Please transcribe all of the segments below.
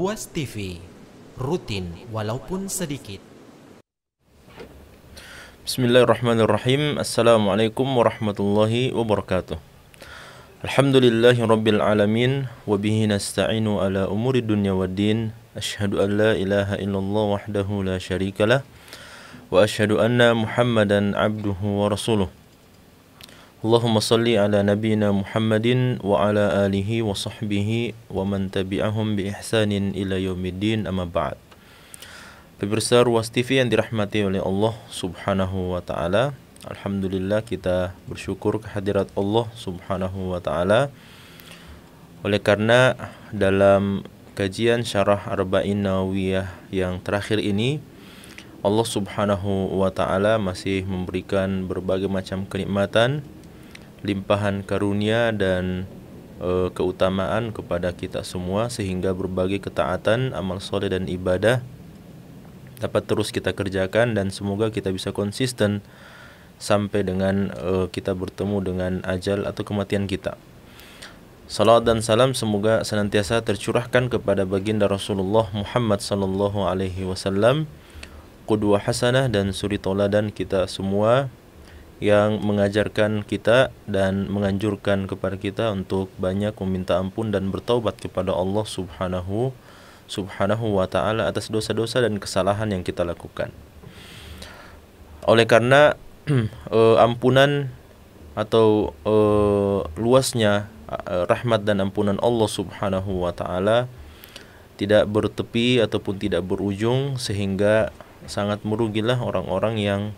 Ruas TV, rutin walaupun sedikit. Bismillahirrahmanirrahim. Assalamualaikum warahmatullahi wabarakatuh. Alhamdulillahi rabbil alamin, wabihi nasta'inu ala umuri dunya waddin. Asyhadu an la ilaha illallah wahdahu la syarikalah, wa asyhadu anna Muhammadan abduhu wa rasuluh. Allahumma salli ala nabiyyina Muhammadin wa ala alihi wa sahbihi wa man tabi'ahum bi ihsanin ila yaumiddin, amma ba'd. Pemirsa Ruas TV yang dirahmati oleh Allah Subhanahu wa taala, alhamdulillah kita bersyukur kehadirat Allah Subhanahu wa taala. Oleh karena dalam kajian syarah Arba'in Nawawiyah yang terakhir ini, Allah Subhanahu wa taala masih memberikan berbagai macam kenikmatan, limpahan karunia dan keutamaan kepada kita semua, sehingga berbagai ketaatan, amal soleh dan ibadah dapat terus kita kerjakan, dan semoga kita bisa konsisten sampai dengan kita bertemu dengan ajal atau kematian kita. Salawat dan salam semoga senantiasa tercurahkan kepada baginda Rasulullah Muhammad sallallahu alaihi wasallam, qudwah hasanah dan suri tauladan kita semua, yang mengajarkan kita dan menganjurkan kepada kita untuk banyak meminta ampun dan bertaubat kepada Allah Subhanahu wa ta'ala atas dosa-dosa dan kesalahan yang kita lakukan. Oleh karena ampunan atau luasnya rahmat dan ampunan Allah Subhanahu wa ta'ala tidak bertepi ataupun tidak berujung, sehingga sangat merugilah orang-orang yang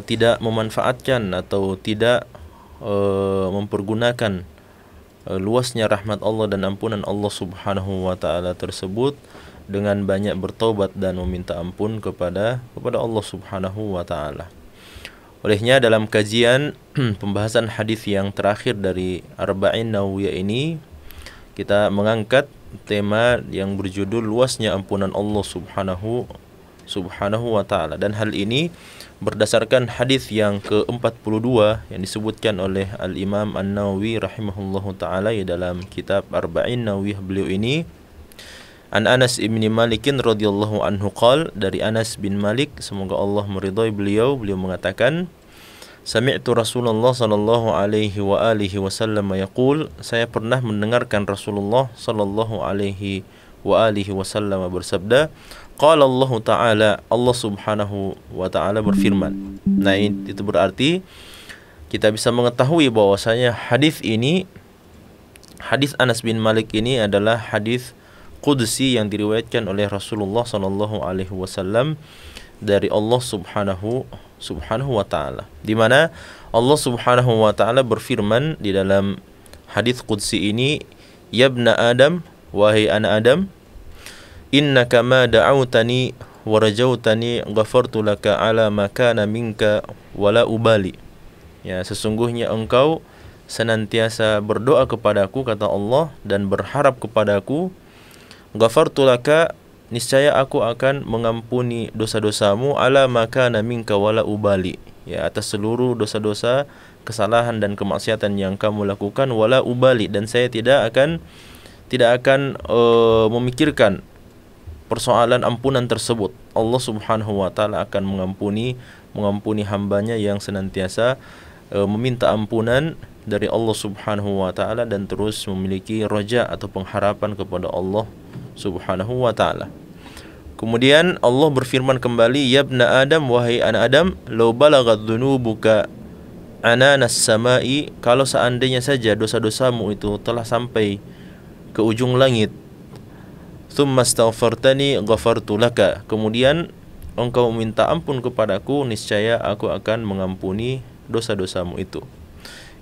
tidak memanfaatkan atau tidak mempergunakan luasnya rahmat Allah dan ampunan Allah Subhanahu wa taala tersebut dengan banyak bertaubat dan meminta ampun kepada Allah Subhanahu wa taala. Olehnya dalam kajian pembahasan hadis yang terakhir dari Arba'in Nawawiyah ini, kita mengangkat tema yang berjudul luasnya ampunan Allah Subhanahu wa taala, dan hal ini berdasarkan hadis yang ke-42 yang disebutkan oleh Al-Imam An-Nawawi rahimahullahu taala dalam kitab Arba'in Nawawiyah beliau ini. An Anas bin Malik radhiyallahu anhu qala, dari Anas bin Malik, semoga Allah meridhai beliau mengatakan, sami'tu Rasulullah sallallahu alaihi wa alihi wasallam yaqul, saya pernah mendengarkan Rasulullah sallallahu alaihi wa alihi wasallam bersabda, qala Allah taala, Allah Subhanahu wa taala berfirman. Nah, itu berarti kita bisa mengetahui bahwasanya hadis ini, hadis Anas bin Malik ini adalah hadis qudsi yang diriwayatkan oleh Rasulullah sallallahu alaihi wasallam dari Allah Subhanahu wa taala, di mana Allah Subhanahu wa taala berfirman di dalam hadis qudsi ini, ya ibna Adam, wahai anak Adam, innaka ma da'autani wa rajautani ghafartu laka ala ma kana minka wala ubali. Ya, sesungguhnya engkau senantiasa berdoa kepadaku, kata Allah, dan berharap kepadaku, ghafartu laka, niscaya aku akan mengampuni dosa-dosamu, ala ma kana minka wala ubali, ya, atas seluruh dosa-dosa, kesalahan dan kemaksiatan yang kamu lakukan, wala ubali, dan saya tidak akan memikirkan persoalan ampunan tersebut. Allah Subhanahu wa taala akan mengampuni hambanya yang senantiasa meminta ampunan dari Allah Subhanahu wa taala dan terus memiliki raja atau pengharapan kepada Allah Subhanahu wa taala. Kemudian Allah berfirman kembali, ya ibna Adam, wahai anak Adam, law balaghat dzunubuka ananas samai, kalau seandainya saja dosa-dosamu itu telah sampai ke ujung langit, tsumma astaghfartani ghafartu laka, kemudian engkau minta ampun kepadaku, niscaya aku akan mengampuni dosa-dosamu itu.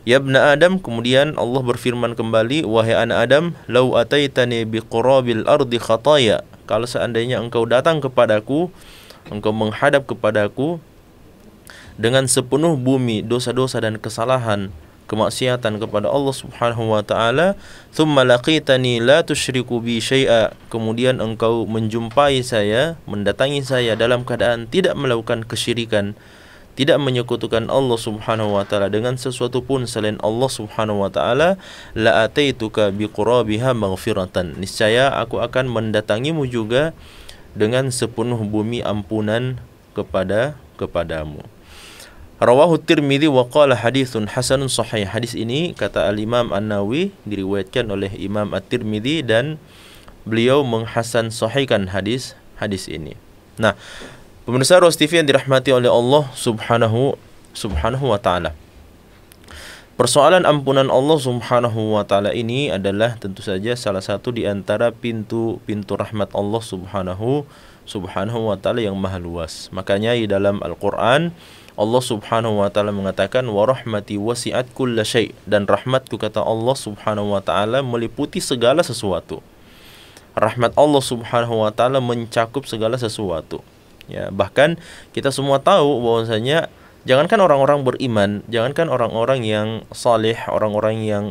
Ya ibna Adam, kemudian Allah berfirman kembali, wahai anak Adam, law ataitani biqurabil ardi khataya, kalau seandainya engkau datang kepadaku, engkau menghadap kepadaku dengan sepenuh bumi dosa-dosa dan kesalahan, kemaksiatan kepada Allah Subhanahu wa taala, thumma laqitani la tusyriku bi syai'a, kemudian engkau menjumpai saya, mendatangi saya dalam keadaan tidak melakukan kesyirikan, tidak menyekutukan Allah Subhanahu wa taala dengan sesuatu pun selain Allah Subhanahu wa taala, la ataituka biqurabiha maghfiratan. Niscaya aku akan mendatangimu juga dengan sepenuh bumi ampunan kepadamu. Rawahu Tirmidzi wa qala haditsun hasanun sahih. Hadis ini kata Al-Imam An-Nawawi diriwayatkan oleh Imam At-Tirmidzi dan beliau menghasan sahihkan hadis ini. Nah, pemirsa Roast TV yang dirahmati oleh Allah Subhanahu wa taala. Persoalan ampunan Allah Subhanahu wa taala ini adalah tentu saja salah satu di antara pintu rahmat Allah Subhanahu wa taala yang maha luas. Makanya di dalam Al-Qur'an Allah Subhanahu wa taala mengatakan wa rahmati wasi'at kulla syai', dan rahmatku kata Allah Subhanahu wa taala meliputi segala sesuatu. Rahmat Allah Subhanahu wa taala mencakup segala sesuatu. Ya, bahkan kita semua tahu bahwasanya jangankan orang-orang beriman, jangankan orang-orang yang saleh, orang-orang yang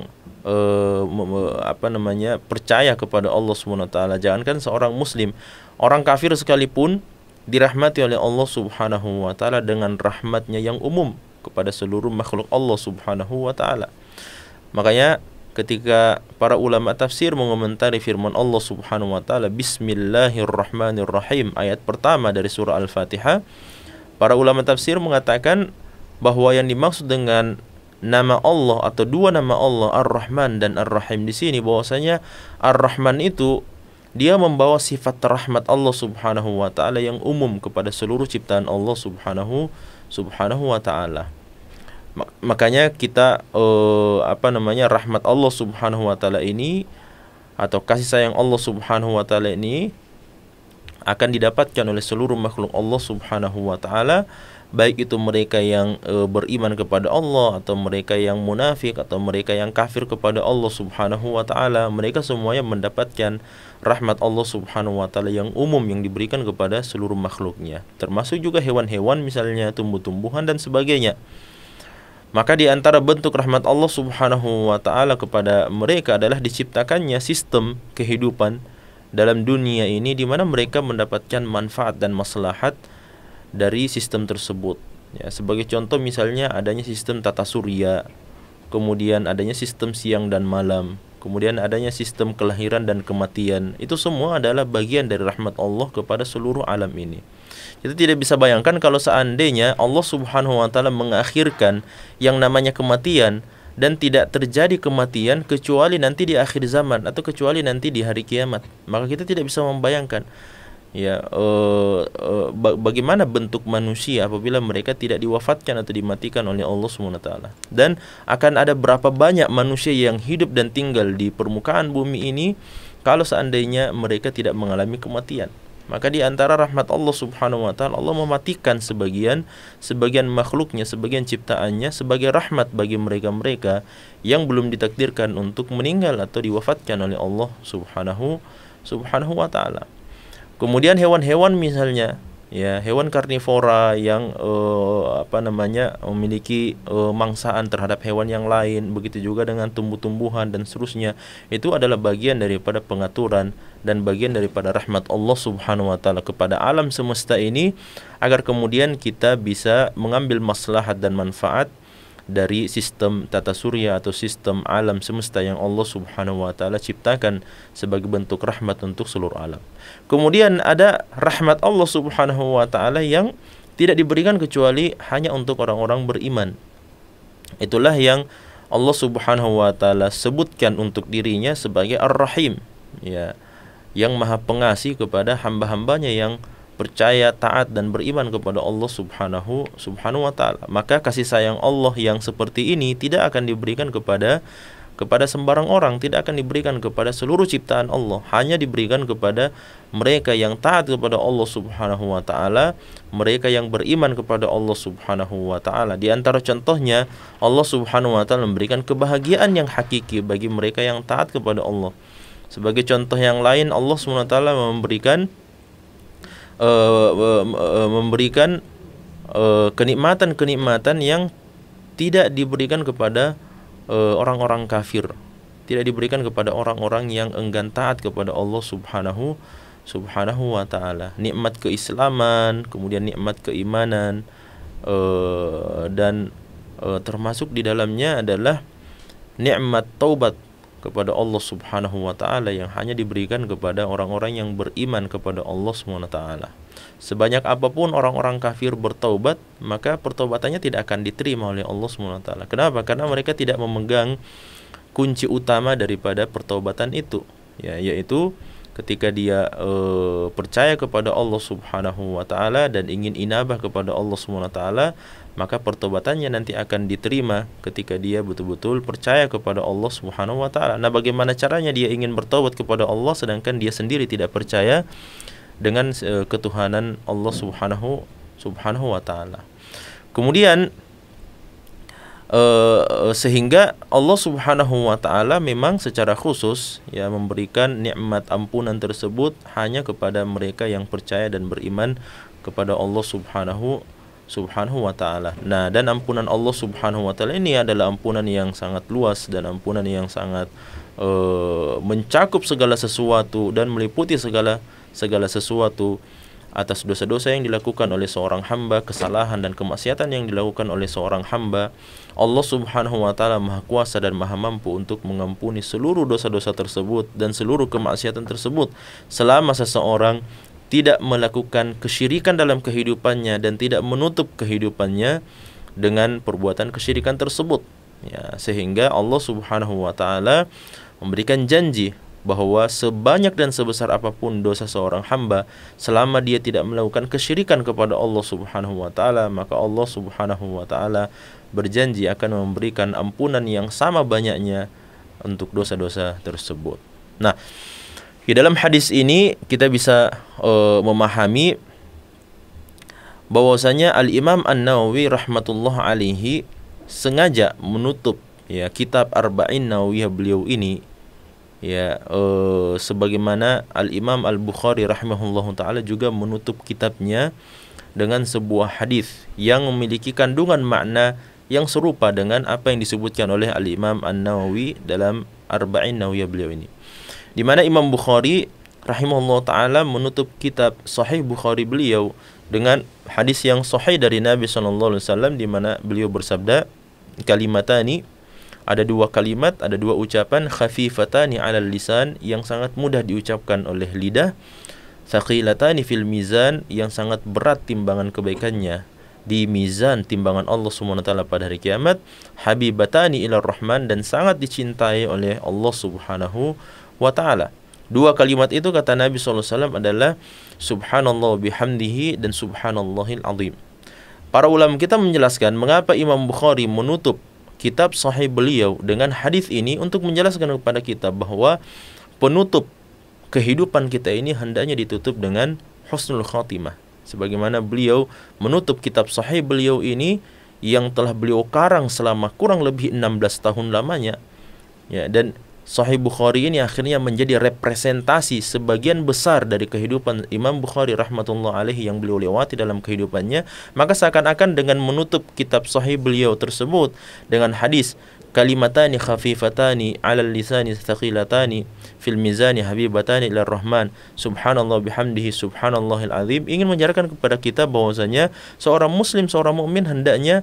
percaya kepada Allah Subhanahu wa taala, jangankan seorang muslim, orang kafir sekalipun dirahmati oleh Allah Subhanahu wa taala dengan rahmatnya yang umum kepada seluruh makhluk Allah Subhanahu wa taala. Makanya ketika para ulama tafsir mengomentari firman Allah Subhanahu wa taala Bismillahirrahmanirrahim, ayat pertama dari surah Al-Fatihah, para ulama tafsir mengatakan bahwa yang dimaksud dengan nama Allah atau dua nama Allah Ar-Rahman dan Ar-Rahim di sini, bahwasanya Ar-Rahman itu dia membawa sifat rahmat Allah Subhanahu wa taala yang umum kepada seluruh ciptaan Allah Subhanahu wa taala. Makanya kita rahmat Allah Subhanahu wa taala ini atau kasih sayang Allah Subhanahu wa taala ini akan didapatkan oleh seluruh makhluk Allah Subhanahu wa taala, baik itu mereka yang beriman kepada Allah atau mereka yang munafik atau mereka yang kafir kepada Allah Subhanahu wa taala. Mereka semuanya mendapatkan rahmat Allah Subhanahu wa taala yang umum yang diberikan kepada seluruh makhluknya, termasuk juga hewan-hewan misalnya, tumbuh-tumbuhan dan sebagainya. Maka di antara bentuk rahmat Allah Subhanahu wa taala kepada mereka adalah diciptakannya sistem kehidupan dalam dunia ini di mana mereka mendapatkan manfaat dan maslahat dari sistem tersebut. Ya, sebagai contoh misalnya adanya sistem tata surya, kemudian adanya sistem siang dan malam, kemudian adanya sistem kelahiran dan kematian. Itu semua adalah bagian dari rahmat Allah kepada seluruh alam ini. Kita tidak bisa bayangkan kalau seandainya Allah Subhanahu wa taala mengakhirkan yang namanya kematian dan tidak terjadi kematian kecuali nanti di akhir zaman atau kecuali nanti di hari kiamat. Maka kita tidak bisa membayangkan bagaimana bentuk manusia apabila mereka tidak diwafatkan atau dimatikan oleh Allah Subhanahu wa taala. Dan akan ada berapa banyak manusia yang hidup dan tinggal di permukaan bumi ini kalau seandainya mereka tidak mengalami kematian. Maka di antara rahmat Allah Subhanahu wa taala, Allah mematikan sebagian makhluknya, sebagian ciptaannya sebagai rahmat bagi mereka-mereka yang belum ditakdirkan untuk meninggal atau diwafatkan oleh Allah Subhanahu wa taala. Kemudian hewan-hewan misalnya, ya, hewan karnivora yang memiliki mangsaan terhadap hewan yang lain, begitu juga dengan tumbuh-tumbuhan dan seterusnya. Itu adalah bagian daripada pengaturan dan bagian daripada rahmat Allah Subhanahu wa taala kepada alam semesta ini, agar kemudian kita bisa mengambil maslahat dan manfaat dari sistem tata surya atau sistem alam semesta yang Allah Subhanahu wa taala ciptakan sebagai bentuk rahmat untuk seluruh alam. Kemudian ada rahmat Allah Subhanahu wa taala yang tidak diberikan kecuali hanya untuk orang-orang beriman. Itulah yang Allah Subhanahu wa taala sebutkan untuk dirinya sebagai Ar-Rahim, ya, yang Maha Pengasih kepada hamba-hambanya yang percaya, taat dan beriman kepada Allah Subhanahu wa taala. Maka kasih sayang Allah yang seperti ini tidak akan diberikan kepada sembarang orang, tidak akan diberikan kepada seluruh ciptaan Allah, hanya diberikan kepada mereka yang taat kepada Allah Subhanahu wa taala, mereka yang beriman kepada Allah Subhanahu wa taala. Di antara contohnya, Allah Subhanahu wa taala memberikan kebahagiaan yang hakiki bagi mereka yang taat kepada Allah. Sebagai contoh yang lain, Allah Subhanahu wa taala memberikan kenikmatan-kenikmatan yang tidak diberikan kepada orang-orang kafir, tidak diberikan kepada orang-orang yang enggan taat kepada Allah Subhanahu wa taala. Nikmat keislaman, kemudian nikmat keimanan, dan termasuk di dalamnya adalah nikmat taubat kepada Allah Subhanahu wa taala yang hanya diberikan kepada orang-orang yang beriman kepada Allah Subhanahu wa taala. Sebanyak apapun orang-orang kafir bertaubat, maka pertaubatannya tidak akan diterima oleh Allah Subhanahu wa taala. Kenapa? Karena mereka tidak memegang kunci utama daripada pertaubatan itu, ya, yaitu ketika dia percaya kepada Allah Subhanahu wa taala dan ingin inabah kepada Allah Subhanahu wa taala, maka pertobatannya nanti akan diterima ketika dia betul-betul percaya kepada Allah Subhanahu wa taala. Nah, bagaimana caranya dia ingin bertobat kepada Allah sedangkan dia sendiri tidak percaya dengan ketuhanan Allah Subhanahu wa taala. Kemudian sehingga Allah Subhanahu wa taala memang secara khusus ya memberikan nikmat ampunan tersebut hanya kepada mereka yang percaya dan beriman kepada Allah Subhanahu wa taala. Nah, dan ampunan Allah Subhanahu wa taala ini adalah ampunan yang sangat luas dan ampunan yang sangat mencakup segala sesuatu dan meliputi segala sesuatu atas dosa-dosa yang dilakukan oleh seorang hamba, kesalahan dan kemaksiatan yang dilakukan oleh seorang hamba. Allah Subhanahu wa taala Maha Kuasa dan Maha Mampu untuk mengampuni seluruh dosa-dosa tersebut dan seluruh kemaksiatan tersebut selama seseorang tidak melakukan kesyirikan dalam kehidupannya dan tidak menutup kehidupannya dengan perbuatan kesyirikan tersebut. Ya, sehingga Allah Subhanahu wa taala memberikan janji bahwa sebanyak dan sebesar apapun dosa seorang hamba, selama dia tidak melakukan kesyirikan kepada Allah Subhanahu wa taala, maka Allah Subhanahu wa taala berjanji akan memberikan ampunan yang sama banyaknya untuk dosa-dosa tersebut. Nah, di dalam hadis ini kita bisa memahami bahwasanya Al-Imam An-Nawawi rahmatullah alaihi sengaja menutup ya kitab Arba'in Nawawiyah beliau ini ya sebagaimana Al-Imam Al-Bukhari rahimahullahu taala juga menutup kitabnya dengan sebuah hadis yang memiliki kandungan makna yang serupa dengan apa yang disebutkan oleh Al-Imam An-Nawawi dalam Arba'in Nawawiyah beliau ini, di mana Imam Bukhari rahimahullahu taala menutup kitab Sahih Bukhari beliau dengan hadis yang sahih dari Nabi sallallahu alaihi wasallam, di mana beliau bersabda, kalimatani, ada dua kalimat, ada dua ucapan, khafifatani 'alal lisan, yang sangat mudah diucapkan oleh lidah, thaqilatani fil mizan, yang sangat berat timbangan kebaikannya di mizan timbangan Allah Subhanahu wa taala pada hari kiamat, habibatani ilar rahman, dan sangat dicintai oleh Allah Subhanahu wa taala. Dua kalimat itu kata Nabi sallallahu alaihi wasallam adalah subhanallah bihamdihi dan subhanallahil azim. Para ulama kita menjelaskan mengapa Imam Bukhari menutup kitab sahih beliau dengan hadis ini untuk menjelaskan kepada kita bahwa penutup kehidupan kita ini hendaknya ditutup dengan husnul khatimah, sebagaimana beliau menutup kitab sahih beliau ini yang telah beliau karang selama kurang lebih 16 tahun lamanya ya, dan Sahih Bukhari ini akhirnya menjadi representasi sebagian besar dari kehidupan Imam Bukhari rahmatullah alaihi yang beliau lewati dalam kehidupannya. Maka seakan-akan dengan menutup kitab sahih beliau tersebut dengan hadis kalimatani khafifatani 'alal lisani thaqilatani fil mizani habibatani ilar rahman subhanallah bihamdihi subhanallahil azim, ingin mengajarkan kepada kita bahwasanya seorang muslim, seorang mukmin hendaknya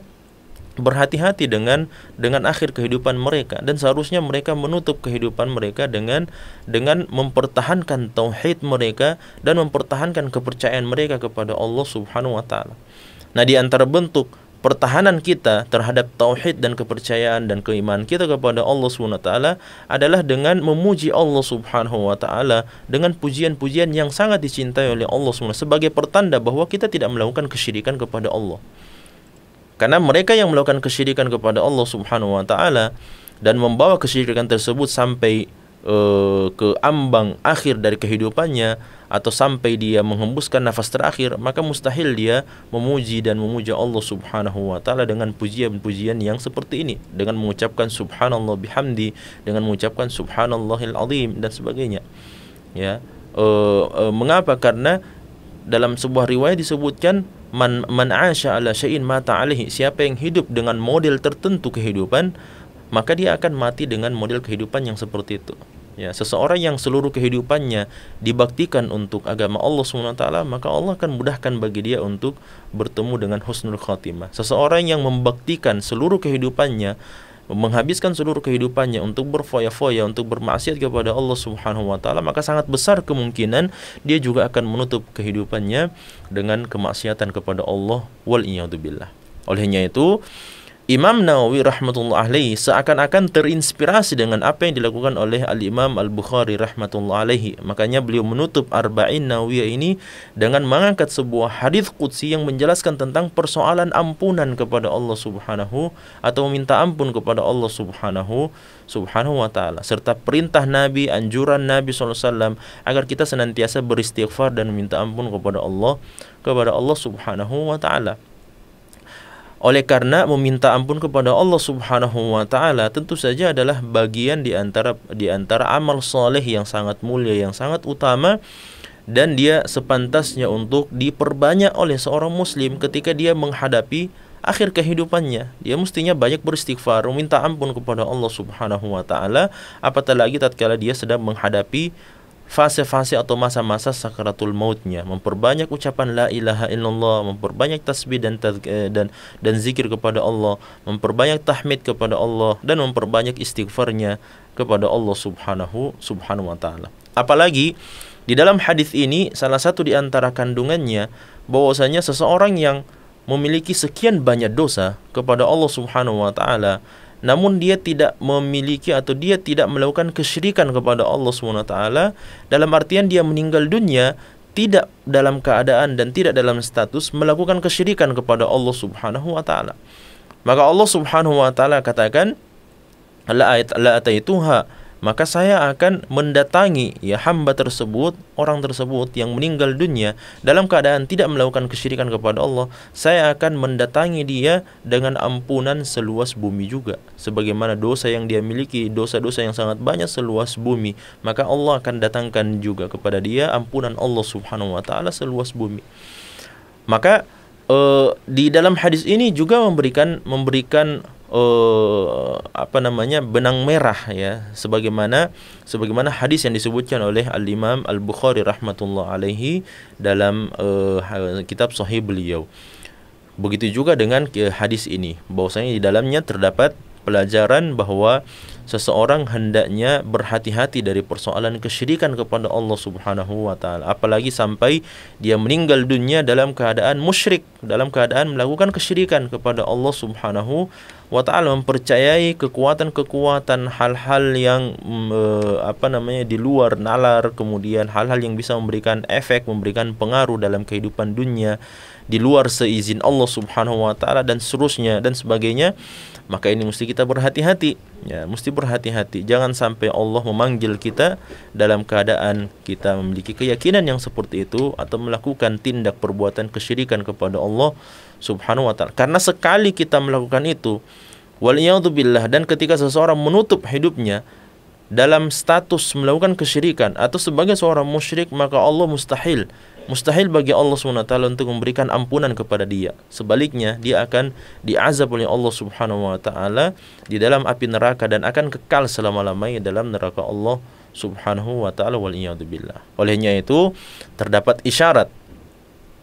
berhati-hati dengan akhir kehidupan mereka, dan seharusnya mereka menutup kehidupan mereka dengan mempertahankan tauhid mereka dan mempertahankan kepercayaan mereka kepada Allah Subhanahu wa taala. Nah, di antara bentuk pertahanan kita terhadap tauhid dan kepercayaan dan keimanan kita kepada Allah Subhanahu wa taala adalah dengan memuji Allah Subhanahu wa taala dengan pujian-pujian yang sangat dicintai oleh Allah Subhanahu wa taala, sebagai pertanda bahwa kita tidak melakukan kesyirikan kepada Allah. Karena mereka yang melakukan kesyirikan kepada Allah Subhanahu wa taala dan membawa kesyirikan tersebut sampai ke ambang akhir dari kehidupannya atau sampai dia menghembuskan nafas terakhir, maka mustahil dia memuji dan memuja Allah Subhanahu wa taala dengan pujian-pujian yang seperti ini, dengan mengucapkan subhanallah bihamdi, dengan mengucapkan subhanallahil azim dan sebagainya. Ya. Mengapa? Karena dalam sebuah riwayat disebutkan man 'asha 'ala syai'in mata 'alaihi, siapa yang hidup dengan model tertentu kehidupan, maka dia akan mati dengan model kehidupan yang seperti itu. Ya, seseorang yang seluruh kehidupannya dibaktikan untuk agama Allah SWT, maka Allah akan mudahkan bagi dia untuk bertemu dengan husnul khatimah. Seseorang yang membaktikan seluruh kehidupannya, menghabiskan seluruh kehidupannya untuk berfoya-foya, untuk bermaksiat kepada Allah Subhanahu wa taala, maka sangat besar kemungkinan dia juga akan menutup kehidupannya dengan kemaksiatan kepada Allah, wal iyadzubillah. Olehnya itu, Imam Nawawi rahmatullah alaihi seakan-akan terinspirasi dengan apa yang dilakukan oleh Al-Imam Al-Bukhari rahmatullah alaihi. Makanya beliau menutup Arba'in Nawawiyah ini dengan mengangkat sebuah hadis qudsi yang menjelaskan tentang persoalan ampunan kepada Allah Subhanahu, atau meminta ampun kepada Allah Subhanahu wa taala, serta perintah Nabi, anjuran Nabi SAW agar kita senantiasa beristighfar dan meminta ampun kepada Allah Subhanahu wa taala. Oleh karena meminta ampun kepada Allah Subhanahu wa taala tentu saja adalah bagian di antara amal soleh yang sangat mulia, yang sangat utama, dan dia sepantasnya untuk diperbanyak oleh seorang muslim ketika dia menghadapi akhir kehidupannya. Dia mestinya banyak beristighfar, meminta ampun kepada Allah Subhanahu wa taala, apatah lagi tatkala dia sedang menghadapi fase-fase atau masa-masa sakaratul mautnya. Memperbanyak ucapan la ilaha illallah, memperbanyak tasbih dan zikir kepada Allah, memperbanyak tahmid kepada Allah, dan memperbanyak istighfarnya kepada Allah Subhanahu wa taala. Apalagi di dalam hadis ini salah satu di antara kandungannya bahwasanya seseorang yang memiliki sekian banyak dosa kepada Allah Subhanahu wa taala, namun dia tidak memiliki atau dia tidak melakukan kesyirikan kepada Allah SWT, dalam artian dia meninggal dunia tidak dalam keadaan dan tidak dalam status melakukan kesyirikan kepada Allah Subhanahu wa taala, maka Allah Subhanahu wa taala katakan, la ataituha, maka saya akan mendatangi hamba tersebut, orang tersebut yang meninggal dunia dalam keadaan tidak melakukan kesyirikan kepada Allah. Saya akan mendatangi dia dengan ampunan seluas bumi juga, sebagaimana dosa yang dia miliki, dosa-dosa yang sangat banyak seluas bumi, maka Allah akan datangkan juga kepada dia ampunan Allah Subhanahu wa taala seluas bumi. Maka di dalam hadis ini juga memberikan benang merah, ya, sebagaimana hadis yang disebutkan oleh Al-Imam Al-Bukhari rahmatullah alaihi dalam kitab sahih beliau. Begitu juga dengan hadis ini, bahwasanya di dalamnya terdapat pelajaran bahwa seseorang hendaknya berhati-hati dari persoalan kesyirikan kepada Allah Subhanahu wa taala, apalagi sampai dia meninggal dunia dalam keadaan musyrik, dalam keadaan melakukan kesyirikan kepada Allah Subhanahu wa taala, mempercayai kekuatan-kekuatan, hal-hal yang di luar nalar, kemudian hal-hal yang bisa memberikan efek, memberikan pengaruh dalam kehidupan dunia di luar seizin Allah Subhanahu wa taala, dan seterusnya dan sebagainya. Maka ini mesti kita berhati-hati, ya, mesti berhati-hati. Jangan sampai Allah memanggil kita dalam keadaan kita memiliki keyakinan yang seperti itu atau melakukan tindak perbuatan kesyirikan kepada Allah Subhanahu wa taala. Karena sekali kita melakukan itu, waliyadzubillah, dan ketika seseorang menutup hidupnya dalam status melakukan kesyirikan atau sebagai seorang musyrik, maka Allah mustahil bagi Allah SWT untuk memberikan ampunan kepada dia. Sebaliknya, dia akan diazab oleh Allah Subhanahu wa taala di dalam api neraka dan akan kekal selama-lamanya dalam neraka Allah Subhanahu wa taala, wal iyadzubillah. Olehnya itu terdapat isyarat,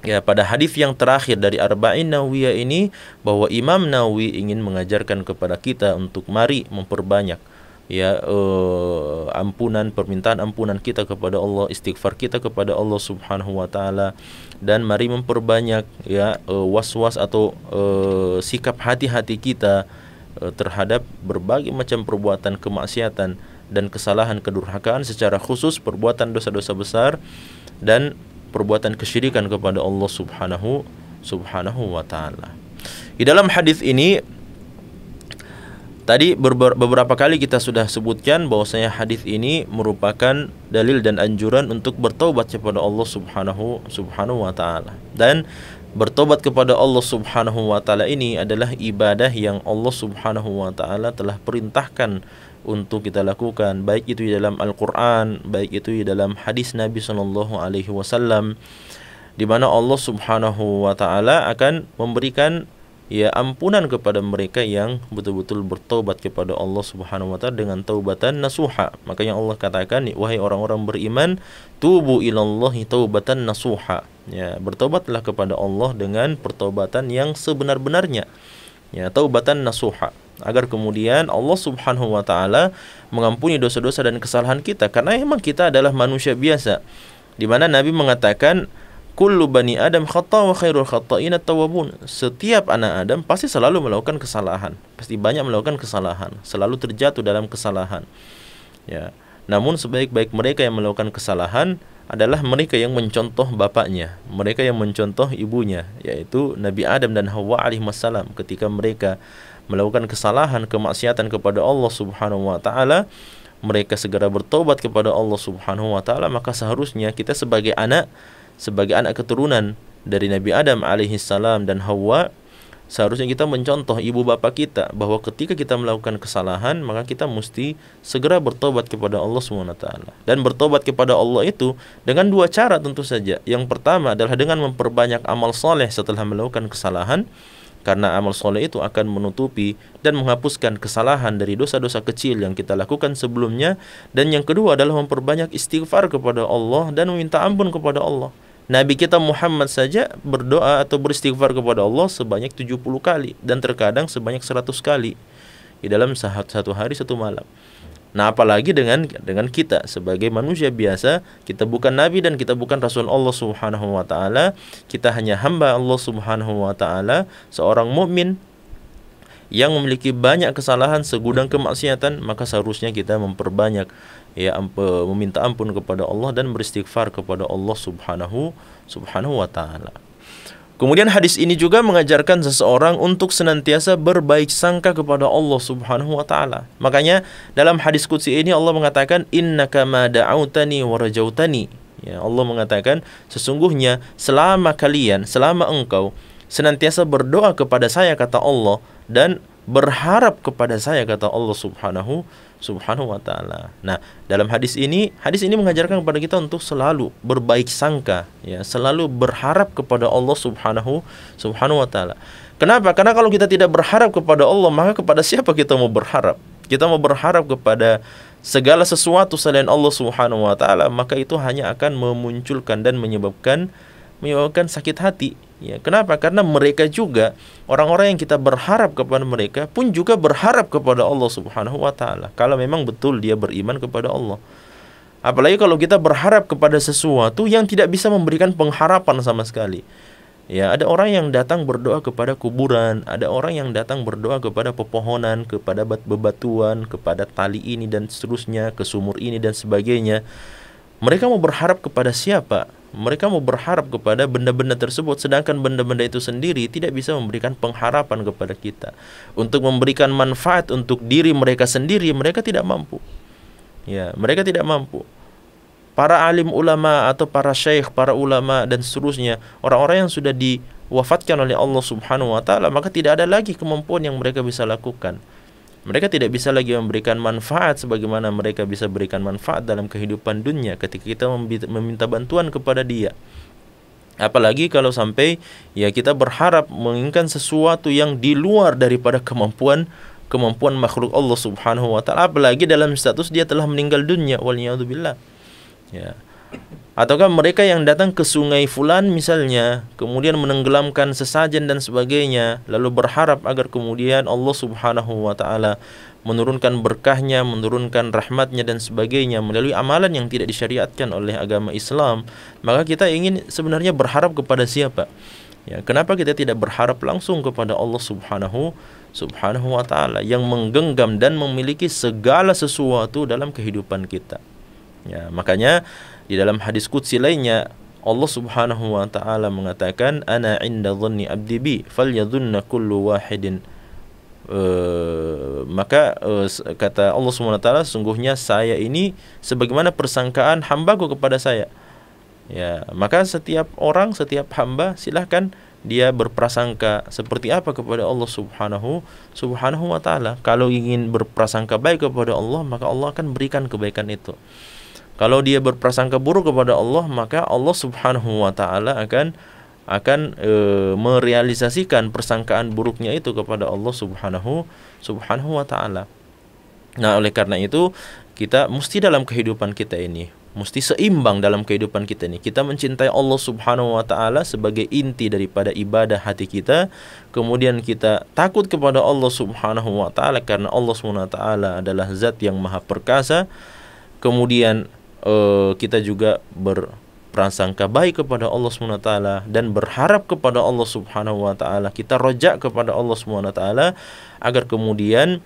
ya, pada hadis yang terakhir dari Arba'in Nawawiyah ini, bahwa Imam Nawawi ingin mengajarkan kepada kita untuk mari memperbanyak, ya, permintaan ampunan kita kepada Allah, istighfar kita kepada Allah Subhanahu wa taala, dan mari memperbanyak, ya, was-was atau sikap hati-hati kita terhadap berbagai macam perbuatan kemaksiatan dan kesalahan kedurhakaan, secara khusus perbuatan dosa-dosa besar dan perbuatan kesyirikan kepada Allah Subhanahu wa taala. Di dalam hadis ini tadi beberapa kali kita sudah sebutkan bahwasanya hadis ini merupakan dalil dan anjuran untuk bertaubat kepada Allah Subhanahu wa taala. Dan bertobat kepada Allah Subhanahu wa taala ini adalah ibadah yang Allah Subhanahu wa taala telah perintahkan untuk kita lakukan, baik itu di dalam Al-Qur'an, baik itu di dalam hadis Nabi sallallahu alaihi wasallam, di mana Allah Subhanahu wa taala akan memberikan ya ampunan kepada mereka yang betul-betul bertobat kepada Allah Subhanahu wa taala dengan taubatan nasuha. Makanya Allah katakan, wahai orang-orang beriman, tubu ilallahi taubatan nasuha. Ya, bertobatlah kepada Allah dengan pertobatan yang sebenar-benarnya. Ya, taubatan nasuha. Agar kemudian Allah Subhanahu wa taala mengampuni dosa-dosa dan kesalahan kita, karena memang kita adalah manusia biasa. Di mana Nabi mengatakan, kullu bani Adam khata wa khairul khata'in at-tawwabun. Setiap anak Adam pasti selalu melakukan kesalahan, pasti banyak melakukan kesalahan, selalu terjatuh dalam kesalahan. Ya, namun sebaik-baik mereka yang melakukan kesalahan adalah mereka yang mencontoh bapaknya, mereka yang mencontoh ibunya, yaitu Nabi Adam dan Hawa alaihissalam. Ketika mereka melakukan kesalahan, kemaksiatan kepada Allah Subhanahu wa taala, mereka segera bertobat kepada Allah Subhanahu wa taala. Maka seharusnya kita sebagai anak keturunan dari Nabi Adam alaihissalam dan Hawa, seharusnya kita mencontoh ibu bapak kita, bahwa ketika kita melakukan kesalahan, maka kita mesti segera bertobat kepada Allah Subhanahu wa taala. Dan bertobat kepada Allah itu dengan dua cara tentu saja. Yang pertama adalah dengan memperbanyak amal soleh setelah melakukan kesalahan, karena amal soleh itu akan menutupi dan menghapuskan kesalahan dari dosa-dosa kecil yang kita lakukan sebelumnya. Dan yang kedua adalah memperbanyak istighfar kepada Allah dan meminta ampun kepada Allah. Nabi kita Muhammad saja berdoa atau beristighfar kepada Allah sebanyak 70 kali, dan terkadang sebanyak 100 kali di dalam satu hari satu malam. Nah, apalagi dengan kita sebagai manusia biasa, kita bukan nabi dan kita bukan rasul Allah Subhanahu wa taala, kita hanya hamba Allah Subhanahu wa taala, seorang mukmin yang memiliki banyak kesalahan, segudang kemaksiatan. Maka seharusnya kita memperbanyak meminta ampun kepada Allah dan beristighfar kepada Allah Subhanahu wa taala. Kemudian hadis ini juga mengajarkan seseorang untuk senantiasa berbaik sangka kepada Allah Subhanahu wa taala. Makanya dalam hadis qudsi ini Allah mengatakan, innaka ma da'autani wa rajautani. Ya, Allah mengatakan, sesungguhnya selama engkau senantiasa berdoa kepada saya, kata Allah, dan berharap kepada saya, kata Allah Subhanahu wa taala. Nah, dalam hadis ini mengajarkan kepada kita untuk selalu berbaik sangka, ya, selalu berharap kepada Allah Subhanahu wa taala. Kenapa? Karena kalau kita tidak berharap kepada Allah, maka kepada siapa kita mau berharap? Kita mau berharap kepada segala sesuatu selain Allah Subhanahu wa taala, maka itu hanya akan memunculkan dan menyebabkan sakit hati. Ya, kenapa? Karena mereka juga, orang-orang yang kita berharap kepada mereka pun juga berharap kepada Allah Subhanahu wa taala, kalau memang betul dia beriman kepada Allah. Apalagi kalau kita berharap kepada sesuatu yang tidak bisa memberikan pengharapan sama sekali. Ya, ada orang yang datang berdoa kepada kuburan, ada orang yang datang berdoa kepada pepohonan, kepada bebatuan, kepada tali ini dan seterusnya, ke sumur ini dan sebagainya. Mereka mau berharap kepada siapa? Mereka mau berharap kepada benda-benda tersebut, sedangkan benda-benda itu sendiri tidak bisa memberikan pengharapan kepada kita. Untuk memberikan manfaat untuk diri mereka sendiri, mereka tidak mampu. Ya, mereka tidak mampu. Para alim ulama atau para syekh, para ulama dan seterusnya, orang-orang yang sudah diwafatkan oleh Allah Subhanahu wa taala, maka tidak ada lagi kemampuan yang mereka bisa lakukan. Mereka tidak bisa lagi memberikan manfaat sebagaimana mereka bisa berikan manfaat dalam kehidupan dunia ketika kita meminta bantuan kepada dia. Apalagi kalau sampai kita berharap menginginkan sesuatu yang di luar daripada kemampuan makhluk Allah Subhanahu wa taala, apalagi dalam status dia telah meninggal dunia, waliyadzubillah. Ya. Ataukah mereka yang datang ke sungai fulan misalnya, kemudian menenggelamkan sesajen dan sebagainya, lalu berharap agar kemudian Allah Subhanahu wa taala menurunkan berkahnya, menurunkan rahmatnya dan sebagainya melalui amalan yang tidak disyariatkan oleh agama Islam. Maka kita ingin sebenarnya berharap kepada siapa? Ya, kenapa kita tidak berharap langsung kepada Allah Subhanahu wa taala yang menggenggam dan memiliki segala sesuatu dalam kehidupan kita? Ya, makanya di dalam hadis qudsi lainnya Allah Subhanahu wa taala mengatakan, ana 'inda dhanni 'abdi bi falyadhunna kullu wahidin. Kata Allah Subhanahu wa taala, sungguhnya saya ini sebagaimana persangkaan hambaku kepada saya. Ya, maka setiap orang, setiap hamba silahkan dia berprasangka seperti apa kepada Allah Subhanahu wa taala. Kalau ingin berprasangka baik kepada Allah, maka Allah akan berikan kebaikan itu. Kalau dia berprasangka buruk kepada Allah, maka Allah Subhanahu wa taala akan merealisasikan persangkaan buruknya itu kepada Allah Subhanahu wa taala. Nah, oleh karena itu kita mesti dalam kehidupan kita ini mesti seimbang dalam kehidupan kita ini. Kita mencintai Allah Subhanahu wa taala sebagai inti daripada ibadah hati kita. Kemudian kita takut kepada Allah Subhanahu wa taala karena Allah Subhanahu wa taala adalah zat yang maha perkasa. Kemudian kita juga berprasangka baik kepada Allah Subhanahu wa taala dan berharap kepada Allah Subhanahu wa taala. Kita rojak kepada Allah Subhanahu wa taala agar kemudian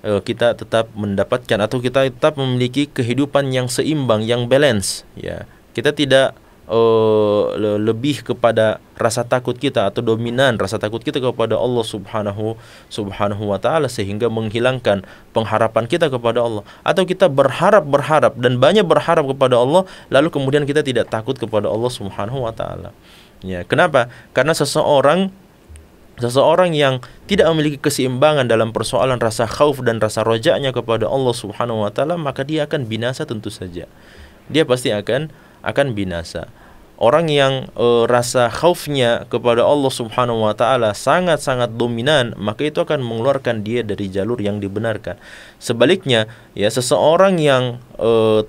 kita tetap mendapatkan atau kita tetap memiliki kehidupan yang seimbang, yang balance, ya. Kita tidak lebih kepada rasa takut kita atau dominan rasa takut kita kepada Allah Subhanahu wa taala sehingga menghilangkan pengharapan kita kepada Allah, atau kita berharap dan banyak berharap kepada Allah lalu kemudian kita tidak takut kepada Allah Subhanahu wa taala. Ya, kenapa? Karena seseorang yang tidak memiliki keseimbangan dalam persoalan rasa khauf dan rasa rojaknya kepada Allah Subhanahu wa taala, maka dia akan binasa tentu saja. Dia pasti akan binasa. Orang yang rasa khaufnya kepada Allah Subhanahu wa taala sangat-sangat dominan, maka itu akan mengeluarkan dia dari jalur yang dibenarkan. Sebaliknya, ya, seseorang yang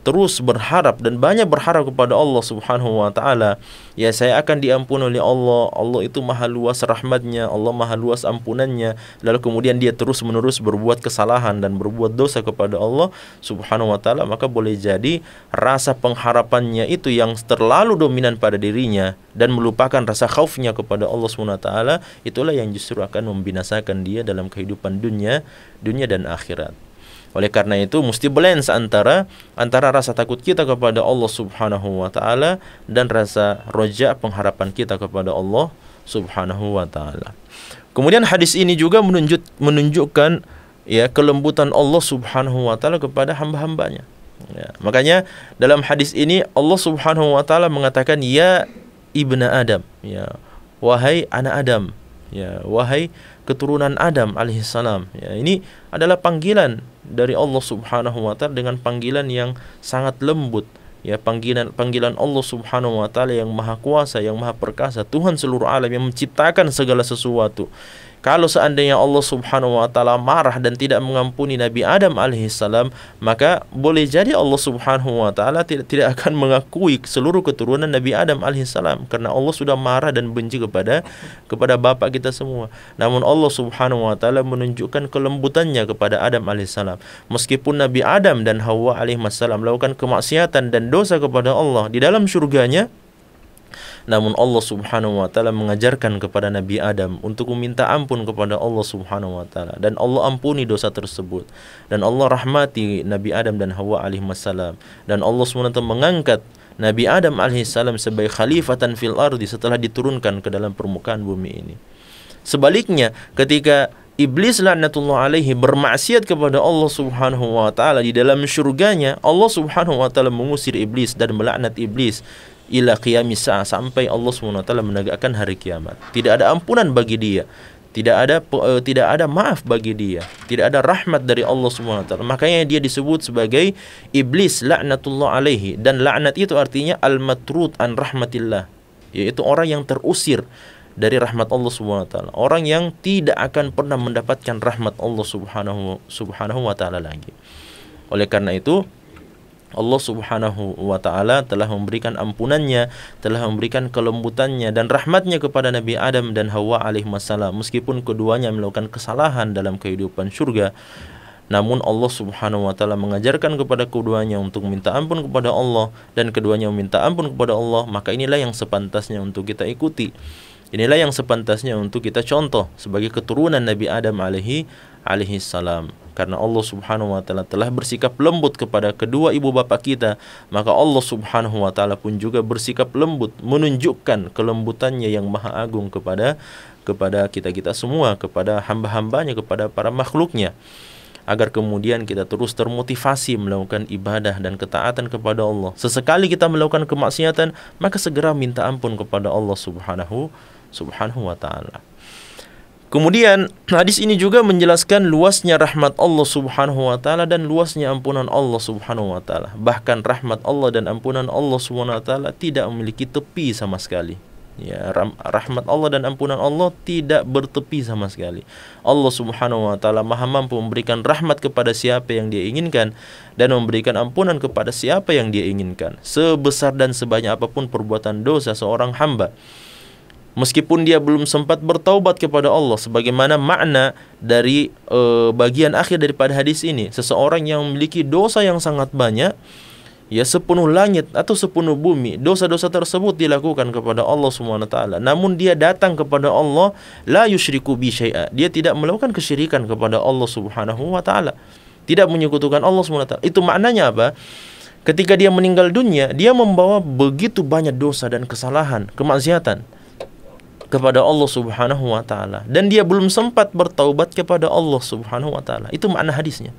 terus berharap dan banyak berharap kepada Allah Subhanahu wa taala, ya, saya akan diampuni oleh Allah. Allah itu maha luas rahmatnya, Allah maha luas ampunannya. Lalu kemudian dia terus-menerus berbuat kesalahan dan berbuat dosa kepada Allah Subhanahu wa taala, maka boleh jadi rasa pengharapannya itu yang terlalu dominan pada dirinya dan melupakan rasa khaufnya kepada Allah Subhanahu wa taala, itulah yang justru akan membinasakan dia dalam kehidupan dunia dan akhirat. Oleh karena itu mesti balance antara rasa takut kita kepada Allah Subhanahu wa taala dan rasa roja pengharapan kita kepada Allah Subhanahu wa taala. Kemudian hadis ini juga menunjukkan, ya, kelembutan Allah Subhanahu wa taala kepada hamba-hambanya. Ya, makanya dalam hadis ini Allah Subhanahu wa taala mengatakan, ya ibna Adam, ya, wahai anak Adam, ya, wahai keturunan Adam alaihissalam. Ya, ini adalah panggilan dari Allah Subhanahu wa taala dengan panggilan yang sangat lembut, ya, panggilan Allah Subhanahu wa taala yang maha kuasa, yang maha perkasa, Tuhan seluruh alam yang menciptakan segala sesuatu. Kalau seandainya Allah Subhanahu wa taala marah dan tidak mengampuni Nabi Adam alaihissalam, maka boleh jadi Allah Subhanahu wa taala tidak akan mengakui seluruh keturunan Nabi Adam alaihissalam karena Allah sudah marah dan benci kepada bapak kita semua. Namun Allah Subhanahu wa taala menunjukkan kelembutannya kepada Adam alaihissalam. Meskipun Nabi Adam dan Hawa alaihissalam melakukan kemaksiatan dan dosa kepada Allah di dalam surganya, namun Allah Subhanahu wa taala mengajarkan kepada Nabi Adam untuk meminta ampun kepada Allah Subhanahu wa taala, dan Allah ampuni dosa tersebut, dan Allah rahmati Nabi Adam dan Hawa alaihissalam, dan Allah Subhanahu wa taala mengangkat Nabi Adam alaihissalam sebagai khalifatan fil ardi setelah diturunkan ke dalam permukaan bumi ini. Sebaliknya, ketika Iblis laknatullah alaihi bermaksiat kepada Allah Subhanahu wa taala di dalam syurganya, Allah Subhanahu wa taala mengusir iblis dan melaknat iblis ila qiyamis sa'a, sampai Allah Subhanahu wa taala menegakkan hari kiamat. Tidak ada ampunan bagi dia, tidak ada maaf bagi dia, tidak ada rahmat dari Allah Subhanahu wa taala. Makanya dia disebut sebagai iblis laknatullah alaihi, dan laknat itu artinya al-matrud an rahmatillah, yaitu orang yang terusir dari rahmat Allah Subhanahu wa taala, orang yang tidak akan pernah mendapatkan rahmat Allah Subhanahu wa taala lagi. Oleh karena itu Allah Subhanahu wa taala telah memberikan ampunannya, telah memberikan kelembutannya dan rahmatnya kepada Nabi Adam dan Hawa alaihissalam, meskipun keduanya melakukan kesalahan dalam kehidupan surga. Namun Allah Subhanahu wa taala mengajarkan kepada keduanya untuk minta ampun kepada Allah, dan keduanya meminta ampun kepada Allah. Maka inilah yang sepantasnya untuk kita ikuti. Inilah yang sepantasnya untuk kita contoh sebagai keturunan Nabi Adam alaihissalam. Karena Allah Subhanahu wa taala telah bersikap lembut kepada kedua ibu bapa kita, maka Allah Subhanahu wa taala pun juga bersikap lembut, menunjukkan kelembutannya yang maha agung kepada kita semua, kepada hamba-hambanya, kepada para makhluknya, agar kemudian kita terus termotivasi melakukan ibadah dan ketaatan kepada Allah. Sesekali kita melakukan kemaksiatan, maka segera minta ampun kepada Allah Subhanahu wa taala. Kemudian hadis ini juga menjelaskan luasnya rahmat Allah Subhanahu wa taala dan luasnya ampunan Allah Subhanahu wa taala. Bahkan rahmat Allah dan ampunan Allah Subhanahu wa taala tidak memiliki tepi sama sekali. Ya, rahmat Allah dan ampunan Allah tidak bertepi sama sekali. Allah Subhanahu wa taala Maha mampu memberikan rahmat kepada siapa yang Dia inginkan dan memberikan ampunan kepada siapa yang Dia inginkan. Sebesar dan sebanyak apapun perbuatan dosa seorang hamba, meskipun dia belum sempat bertaubat kepada Allah, sebagaimana makna dari bagian akhir daripada hadis ini, seseorang yang memiliki dosa yang sangat banyak, ya sepenuh langit atau sepenuh bumi, dosa-dosa tersebut dilakukan kepada Allah Subhanahu wa taala. Namun dia datang kepada Allah, la yusyriku bi syai'a. Dia tidak melakukan kesyirikan kepada Allah Subhanahu wa taala. Tidak menyekutukan Allah Subhanahu wa taala. Itu maknanya apa? Ketika dia meninggal dunia, dia membawa begitu banyak dosa dan kesalahan, kemaksiatan kepada Allah Subhanahu wa taala, dan dia belum sempat bertaubat kepada Allah Subhanahu wa taala. Itu makna hadisnya.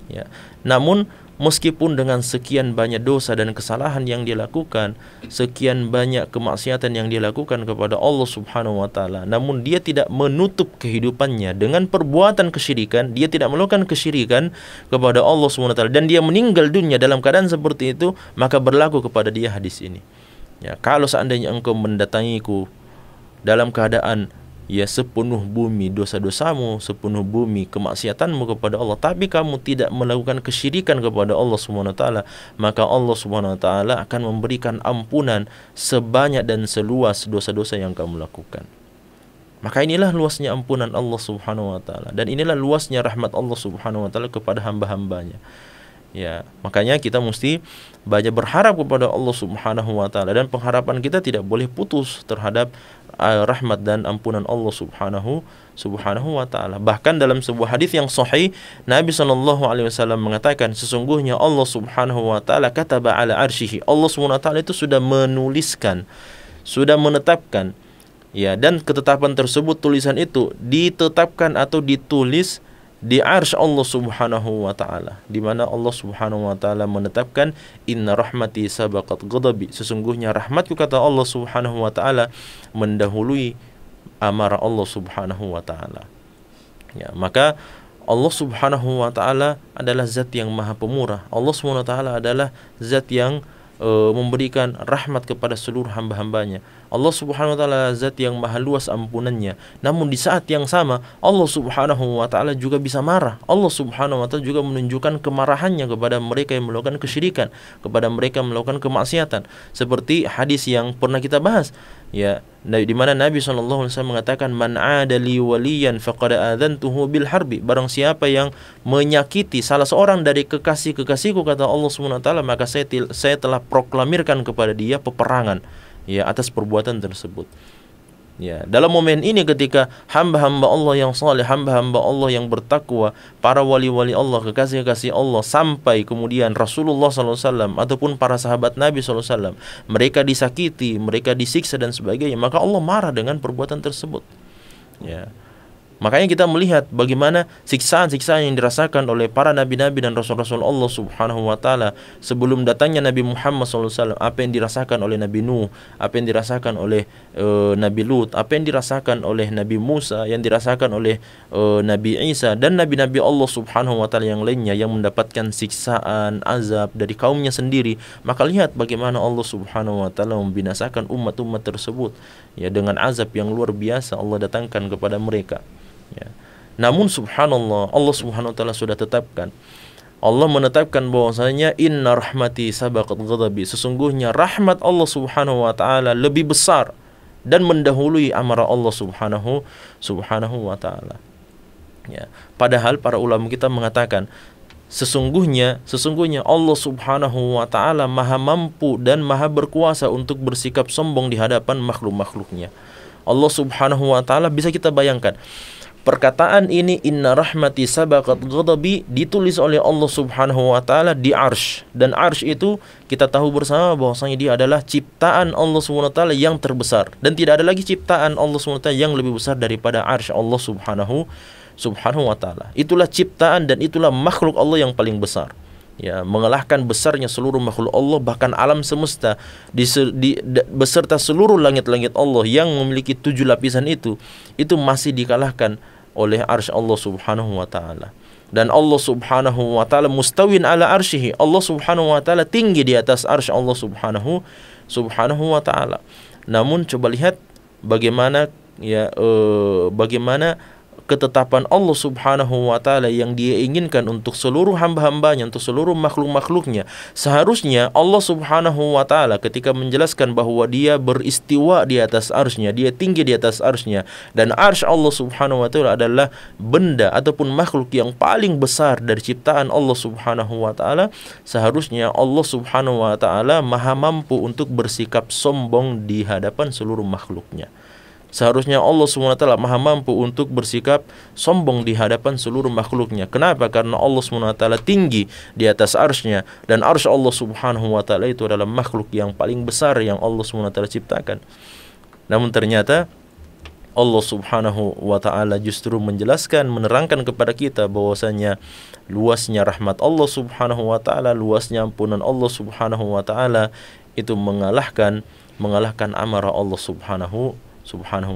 Ya. Namun meskipun dengan sekian banyak dosa dan kesalahan yang dia lakukan, sekian banyak kemaksiatan yang dia lakukan kepada Allah Subhanahu wa taala, namun dia tidak menutup kehidupannya dengan perbuatan kesyirikan, dia tidak melakukan kesyirikan kepada Allah Subhanahu wa taala, dan dia meninggal dunia dalam keadaan seperti itu, maka berlaku kepada dia hadis ini. Ya, kalau seandainya engkau mendatangiku dalam keadaan ya sepenuh bumi dosa-dosamu, sepenuh bumi kemaksiatanmu kepada Allah, tapi kamu tidak melakukan kesyirikan kepada Allah Subhanahu wa taala, maka Allah Subhanahu wa taala akan memberikan ampunan sebanyak dan seluas dosa-dosa yang kamu lakukan. Maka inilah luasnya ampunan Allah Subhanahu wa taala, dan inilah luasnya rahmat Allah Subhanahu wa taala kepada hamba-hambanya. Ya, makanya kita mesti banyak berharap kepada Allah Subhanahu wa taala, dan pengharapan kita tidak boleh putus terhadap rahmat dan ampunan Allah Subhanahu wa taala. Bahkan dalam sebuah hadis yang sahih, Nabi sallallahu alaihi wasallam mengatakan, sesungguhnya Allah Subhanahu wa taala kataba ala arsyihi. Allah Subhanahu wa taala itu sudah menuliskan, sudah menetapkan, ya, dan ketetapan tersebut, tulisan itu ditetapkan atau ditulis di arsy Allah Subhanahu wa taala, di mana Allah Subhanahu wa taala menetapkan, inna rahmati sabaqat ghadabi, sesungguhnya rahmatku, kata Allah Subhanahu wa taala, mendahului amarah Allah Subhanahu wa taala. Ya, maka Allah Subhanahu wa taala adalah zat yang maha pemurah. Allah Subhanahu wa taala adalah zat yang memberikan rahmat kepada seluruh hamba-hambanya. Allah Subhanahu wa taala zat yang maha luas ampunannya. Namun di saat yang sama, Allah Subhanahu wa taala juga bisa marah. Allah Subhanahu wa taala juga menunjukkan kemarahannya kepada mereka yang melakukan kesyirikan, kepada mereka yang melakukan kemaksiatan. Seperti hadis yang pernah kita bahas, ya, di mana Nabi SAW mengatakan, man adali waliyan faqad adzantuhu bil harbi, barang siapa yang menyakiti salah seorang dari kekasih-kekasihku, kata Allah Subhanahu wa taala, maka saya telah proklamirkan kepada dia peperangan, ya, atas perbuatan tersebut. Ya, dalam momen ini ketika hamba-hamba Allah yang saleh, hamba-hamba Allah yang bertakwa, para wali-wali Allah, kekasih-kekasih Allah, sampai kemudian Rasulullah SAW ataupun para sahabat Nabi SAW, mereka disakiti, mereka disiksa dan sebagainya, maka Allah marah dengan perbuatan tersebut. Ya. Makanya kita melihat bagaimana siksaan-siksaan yang dirasakan oleh para nabi-nabi dan rasul-rasul Allah Subhanahu wa taala sebelum datangnya Nabi Muhammad SAW. Apa yang dirasakan oleh Nabi Nuh, apa yang dirasakan oleh Nabi Lut, apa yang dirasakan oleh Nabi Musa, yang dirasakan oleh Nabi Isa, dan nabi-nabi Allah Subhanahu wa taala yang lainnya yang mendapatkan siksaan, azab dari kaumnya sendiri. Maka lihat bagaimana Allah Subhanahu wa taala membinasakan umat-umat tersebut, ya, dengan azab yang luar biasa Allah datangkan kepada mereka. Ya. Namun subhanallah, Allah Subhanahu wa taala sudah tetapkan. Allah menetapkan bahwasanya inna rahmati sabaqat ghadabi, sesungguhnya rahmat Allah Subhanahu wa taala lebih besar dan mendahului amarah Allah Subhanahu wa taala. Ya. Padahal para ulama kita mengatakan sesungguhnya Allah Subhanahu wa taala maha mampu dan maha berkuasa untuk bersikap sombong di hadapan makhluk-makhluknya. Allah Subhanahu wa taala, bisa kita bayangkan perkataan ini, inna rahmati sabaqat ghadabi, ditulis oleh Allah Subhanahu wa taala di arsy, dan arsy itu kita tahu bersama bahwasanya dia adalah ciptaan Allah Subhanahu wa taala yang terbesar, dan tidak ada lagi ciptaan Allah Subhanahu wa taala yang lebih besar daripada arsy Allah Subhanahu wa taala. Itulah ciptaan dan itulah makhluk Allah yang paling besar. Ya, mengalahkan besarnya seluruh makhluk Allah, bahkan alam semesta beserta seluruh langit-langit Allah yang memiliki 7 lapisan itu masih dikalahkan oleh arsy Allah Subhanahu wa taala. Dan Allah Subhanahu wa taala mustawin ala arsyihi, Allah Subhanahu wa taala tinggi di atas arsy Allah Subhanahu wa taala. Namun coba lihat bagaimana bagaimana ketetapan Allah Subhanahu wa taala yang Dia inginkan untuk seluruh hamba-hambanya, untuk seluruh makhluk-makhluknya. Seharusnya Allah Subhanahu wa taala ketika menjelaskan bahwa Dia beristiwa di atas arsy-Nya, Dia tinggi di atas arsy-Nya, dan arsy Allah Subhanahu wa taala adalah benda ataupun makhluk yang paling besar dari ciptaan Allah Subhanahu wa taala, seharusnya Allah Subhanahu wa taala maha mampu untuk bersikap sombong di hadapan seluruh makhluknya. Seharusnya Allah SWT maha mampu untuk bersikap sombong di hadapan seluruh makhluknya. Kenapa? Karena Allah SWT tinggi di atas arsy-Nya, dan arsy Allah Subhanahu wa taala itu adalah makhluk yang paling besar yang Allah SWT ciptakan. Namun ternyata Allah Subhanahu wa taala justru menjelaskan, menerangkan kepada kita bahwasanya luasnya rahmat Allah Subhanahu wa taala, luasnya ampunan Allah Subhanahu wa taala itu mengalahkan amarah Allah Subhanahu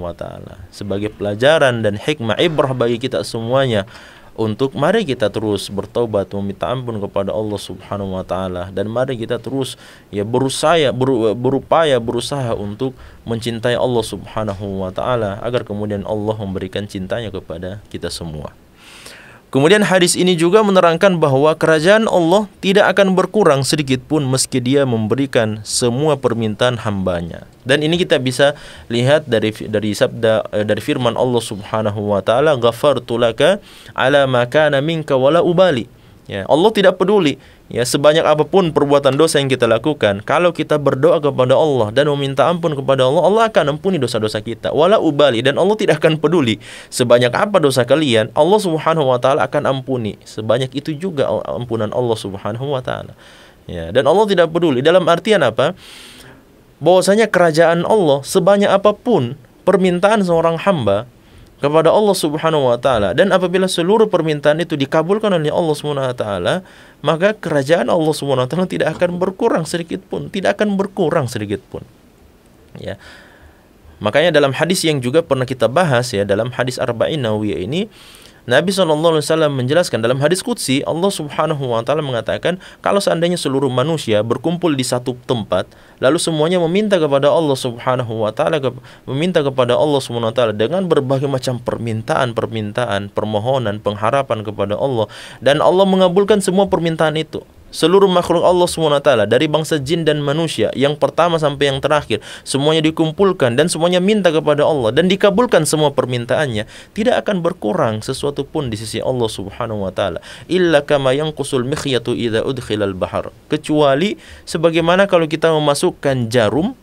wa ta'ala. Sebagai pelajaran dan hikmah ibrah bagi kita semuanya, untuk mari kita terus bertobat, meminta ampun kepada Allah Subhanahu wa ta'ala, dan mari kita terus berusaha untuk mencintai Allah Subhanahu wa ta'ala, agar kemudian Allah memberikan cintanya kepada kita semua. Kemudian hadis ini juga menerangkan bahwa kerajaan Allah tidak akan berkurang sedikit pun meski Dia memberikan semua permintaan hambanya. Dan ini kita bisa lihat dari firman Allah Subhanahu wa taala, "Ghafartu laka ala ma kana minka wala ubali." Ya, Allah tidak peduli sebanyak apapun perbuatan dosa yang kita lakukan. Kalau kita berdoa kepada Allah dan meminta ampun kepada Allah, Allah akan ampuni dosa-dosa kita. Wala ubali, dan Allah tidak akan peduli sebanyak apa dosa kalian, Allah Subhanahu wa taala akan ampuni. Sebanyak itu juga ampunan Allah Subhanahu wa taala. Ya, dan Allah tidak peduli dalam artian apa? Bahwasanya kerajaan Allah sebanyak apapun permintaan seorang hamba kepada Allah Subhanahu wa taala, dan apabila seluruh permintaan itu dikabulkan oleh Allah Subhanahu wa taala, maka kerajaan Allah Subhanahu wa taala tidak akan berkurang sedikit pun, Ya. Makanya dalam hadis yang juga pernah kita bahas dalam hadis Arba'in Nawawiyah ini, Nabi SAW menjelaskan dalam hadis qudsi, Allah Subhanahu wa taala mengatakan, kalau seandainya seluruh manusia berkumpul di satu tempat, lalu semuanya meminta kepada Allah Subhanahu wa taala, dengan berbagai macam permintaan, permohonan, pengharapan kepada Allah, dan Allah mengabulkan semua permintaan itu. Seluruh makhluk Allah SWT dari bangsa jin dan manusia, yang pertama sampai yang terakhir, semuanya dikumpulkan dan semuanya minta kepada Allah dan dikabulkan semua permintaannya, tidak akan berkurang sesuatu pun di sisi Allah Subhanahu wa taala, illa kama yanqusul mikhyatu idza udkhilal bahar, kecuali sebagaimana kalau kita memasukkan jarum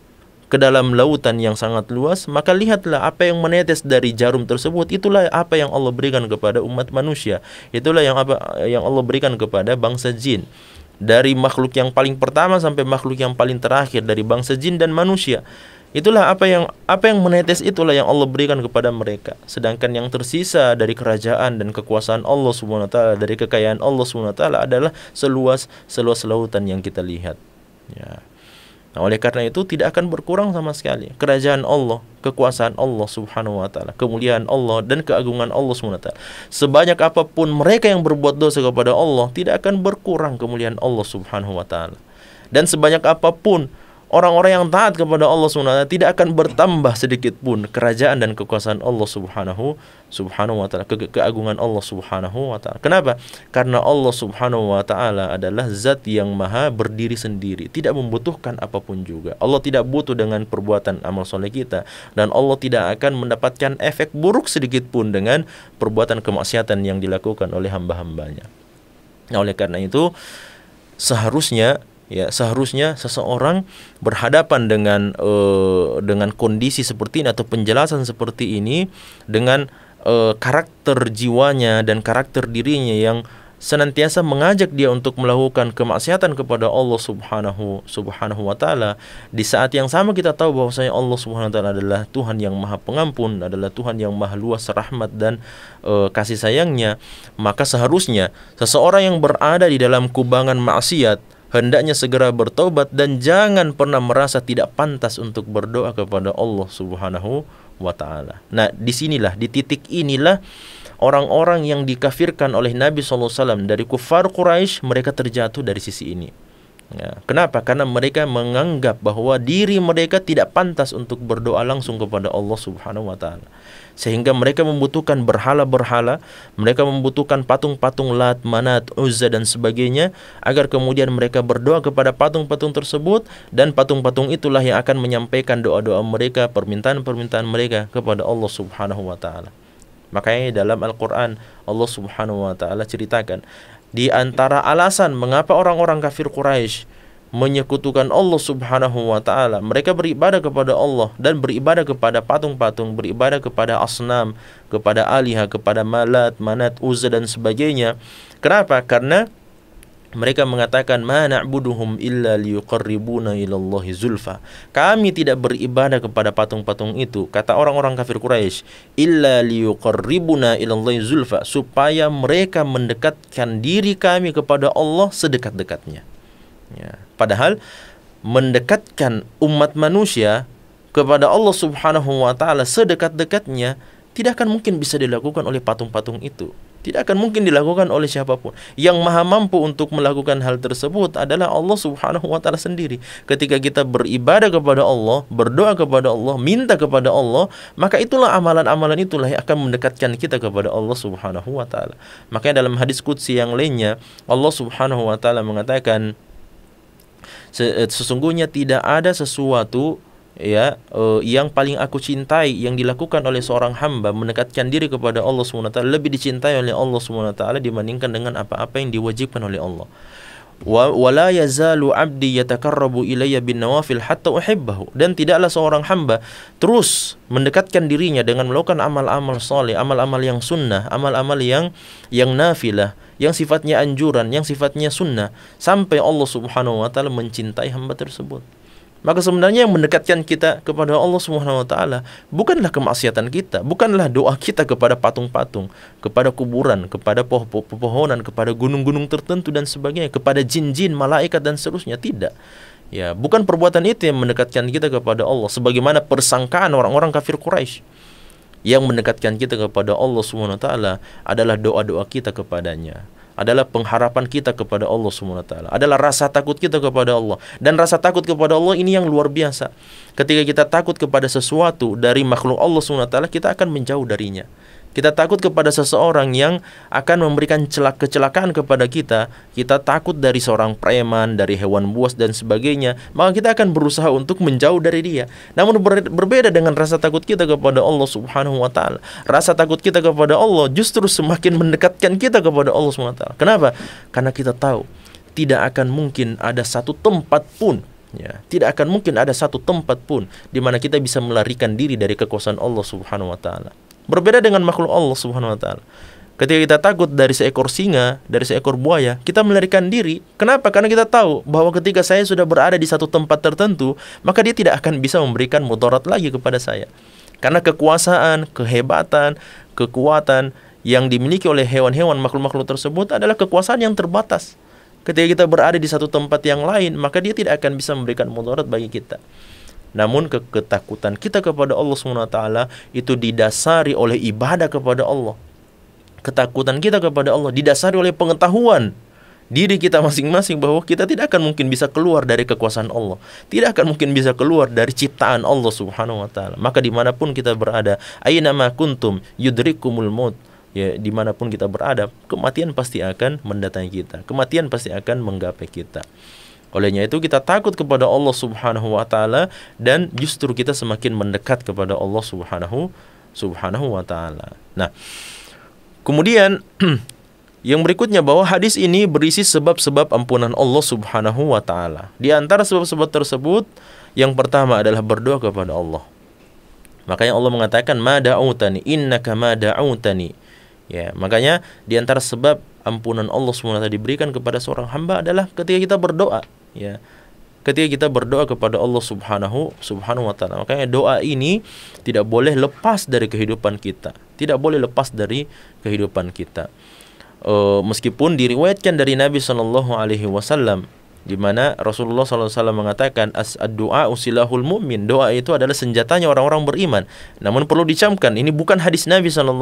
ke dalam lautan yang sangat luas, maka lihatlah apa yang menetes dari jarum tersebut, itulah apa yang Allah berikan kepada umat manusia, itulah yang Allah berikan kepada bangsa jin. Dari makhluk yang paling pertama sampai makhluk yang paling terakhir dari bangsa jin dan manusia, itulah apa yang menetes, itulah yang Allah berikan kepada mereka. Sedangkan yang tersisa dari kerajaan dan kekuasaan Allah Subhanahu wa taala, dari kekayaan Allah Subhanahu wa taala adalah seluas lautan yang kita lihat. Ya. Nah, oleh karena itu tidak akan berkurang sama sekali kerajaan Allah, kekuasaan Allah Subhanahu wa taala, kemuliaan Allah dan keagungan Allah Subhanahu wa taala. Sebanyak apapun mereka yang berbuat dosa kepada Allah, tidak akan berkurang kemuliaan Allah Subhanahu wa taala. Dan sebanyak apapun orang-orang yang taat kepada Allah Subhanahu wa taala, tidak akan bertambah sedikit pun kerajaan dan kekuasaan Allah Subhanahu wa taala, keagungan Allah Subhanahu wa taala. Kenapa? Karena Allah Subhanahu wa taala adalah zat yang maha berdiri sendiri, tidak membutuhkan apapun juga. Allah tidak butuh dengan perbuatan amal soleh kita, dan Allah tidak akan mendapatkan efek buruk sedikit pun dengan perbuatan kemaksiatan yang dilakukan oleh hamba-hambanya. Nah, oleh karena itu seharusnya seseorang berhadapan dengan kondisi seperti ini atau penjelasan seperti ini dengan karakter jiwanya dan karakter dirinya yang senantiasa mengajak dia untuk melakukan kemaksiatan kepada Allah Subhanahu wa taala. Di saat yang sama kita tahu bahwasanya Allah Subhanahu wa taala adalah Tuhan yang Maha Pengampun, adalah Tuhan yang Maha Luas rahmat dan kasih sayangnya. Maka seharusnya seseorang yang berada di dalam kubangan maksiat hendaknya segera bertaubat dan jangan pernah merasa tidak pantas untuk berdoa kepada Allah Subhanahu wa taala. Nah, di titik inilah orang-orang yang dikafirkan oleh Nabi SAW dari kufar Quraisy, mereka terjatuh dari sisi ini. Ya, kenapa? Karena mereka menganggap bahwa diri mereka tidak pantas untuk berdoa langsung kepada Allah Subhanahu wa taala. Sehingga mereka membutuhkan berhala-berhala, mereka membutuhkan patung-patung Lat, Manat, Uzza dan sebagainya, agar kemudian mereka berdoa kepada patung-patung tersebut, dan patung-patung itulah yang akan menyampaikan doa-doa mereka, permintaan-permintaan mereka kepada Allah Subhanahu wa taala. Makanya dalam Al-Qur'an Allah Subhanahu wa taala ceritakan di antara alasan mengapa orang-orang kafir Quraisy menyekutukan Allah Subhanahu wa taala, mereka beribadah kepada Allah dan beribadah kepada patung-patung, beribadah kepada asnam, kepada aliha, kepada Malat, Manat, Uzza dan sebagainya. Kenapa? Karena mereka mengatakan ma na'buduhum illa liyuqarribuna ilallahi zulfa. Kami tidak beribadah kepada patung-patung itu, kata orang-orang kafir Quraisy, illa liyuqarribuna ilallahi zulfa, supaya mereka mendekatkan diri kami kepada Allah sedekat-dekatnya. Ya, padahal mendekatkan umat manusia kepada Allah Subhanahu wa taala sedekat-dekatnya tidak akan mungkin bisa dilakukan oleh patung-patung itu. Tidak akan mungkin dilakukan oleh siapapun. Yang maha mampu untuk melakukan hal tersebut adalah Allah Subhanahu wa taala sendiri. Ketika kita beribadah kepada Allah, berdoa kepada Allah, minta kepada Allah, maka itulah amalan-amalan itulah yang akan mendekatkan kita kepada Allah Subhanahu wa taala. Makanya dalam hadis qudsi yang lainnya, Allah Subhanahu wa taala mengatakan, sesungguhnya tidak ada sesuatu yang paling aku cintai yang dilakukan oleh seorang hamba mendekatkan diri kepada Allah SWT lebih dicintai oleh Allah SWT dibandingkan dengan apa-apa yang diwajibkan oleh Allah. Wala yazalu abdi yatakarrabu ilayya bin nawafil hatta uhibbahu, dan tidaklah seorang hamba terus mendekatkan dirinya dengan melakukan amal-amal saleh, amal-amal yang sunnah, amal-amal yang nafilah, yang sifatnya anjuran, yang sifatnya sunnah, sampai Allah Subhanahu wa taala mencintai hamba tersebut. Maka sebenarnya yang mendekatkan kita kepada Allah Subhanahu wa taala bukanlah kemaksiatan kita, bukanlah doa kita kepada patung-patung, kepada kuburan, kepada pepohonan, kepada gunung-gunung tertentu dan sebagainya, kepada jin-jin, malaikat dan seterusnya. Tidak. Ya, bukan perbuatan itu yang mendekatkan kita kepada Allah, sebagaimana persangkaan orang-orang kafir Quraisy. Yang mendekatkan kita kepada Allah Subhanahu wa taala adalah doa-doa kita kepadanya, adalah pengharapan kita kepada Allah SWT, adalah rasa takut kita kepada Allah. Dan rasa takut kepada Allah ini yang luar biasa. Ketika kita takut kepada sesuatu dari makhluk Allah SWT, kita akan menjauh darinya. Kita takut kepada seseorang yang akan memberikan kecelakaan kepada kita, kita takut dari seorang preman, dari hewan buas dan sebagainya, maka kita akan berusaha untuk menjauh dari dia. Namun berbeda dengan rasa takut kita kepada Allah Subhanahu wa taala. Rasa takut kita kepada Allah justru semakin mendekatkan kita kepada Allah Subhanahu wa taala. Kenapa? Karena kita tahu tidak akan mungkin ada satu tempat pun, tidak akan mungkin ada satu tempat pun di mana kita bisa melarikan diri dari kekuasaan Allah Subhanahu wa taala. Berbeda dengan makhluk Allah Subhanahu wa taala. Ketika kita takut dari seekor singa, dari seekor buaya, kita melarikan diri. Kenapa? Karena kita tahu bahwa ketika saya sudah berada di satu tempat tertentu, maka dia tidak akan bisa memberikan mudarat lagi kepada saya. Karena kekuasaan, kehebatan, kekuatan yang dimiliki oleh hewan-hewan, makhluk-makhluk tersebut adalah kekuasaan yang terbatas. Ketika kita berada di satu tempat yang lain, maka dia tidak akan bisa memberikan mudarat bagi kita. Namun ketakutan kita kepada Allah SWT itu didasari oleh ibadah kepada Allah. Ketakutan kita kepada Allah didasari oleh pengetahuan diri kita masing-masing bahwa kita tidak akan mungkin bisa keluar dari kekuasaan Allah, tidak akan mungkin bisa keluar dari ciptaan Allah Subhanahu wa taala. Maka dimanapun kita berada, aynama kuntum yudrikumul maut, ya, dimanapun kita berada, kematian pasti akan mendatangi kita, kematian pasti akan menggapai kita. Olehnya itu kita takut kepada Allah Subhanahu wa taala dan justru kita semakin mendekat kepada Allah Subhanahu wa taala. Nah, kemudian yang berikutnya bahwa hadis ini berisi sebab-sebab ampunan Allah Subhanahu wa taala. Di antara sebab-sebab tersebut, yang pertama adalah berdoa kepada Allah. Makanya Allah mengatakan ma da'utani innaka ma da'utani. Ya, makanya di antara sebab ampunan Allah SWT diberikan kepada seorang hamba adalah ketika kita berdoa. Ya, ketika kita berdoa kepada Allah Subhanahu wa taala. Makanya doa ini tidak boleh lepas dari kehidupan kita, tidak boleh lepas dari kehidupan kita. Meskipun diriwayatkan dari Nabi SAW, di mana Rasulullah SAW mengatakan ad-du'a usilahul mu'min, doa itu adalah senjatanya orang-orang beriman. Namun perlu dicamkan, ini bukan hadis Nabi SAW,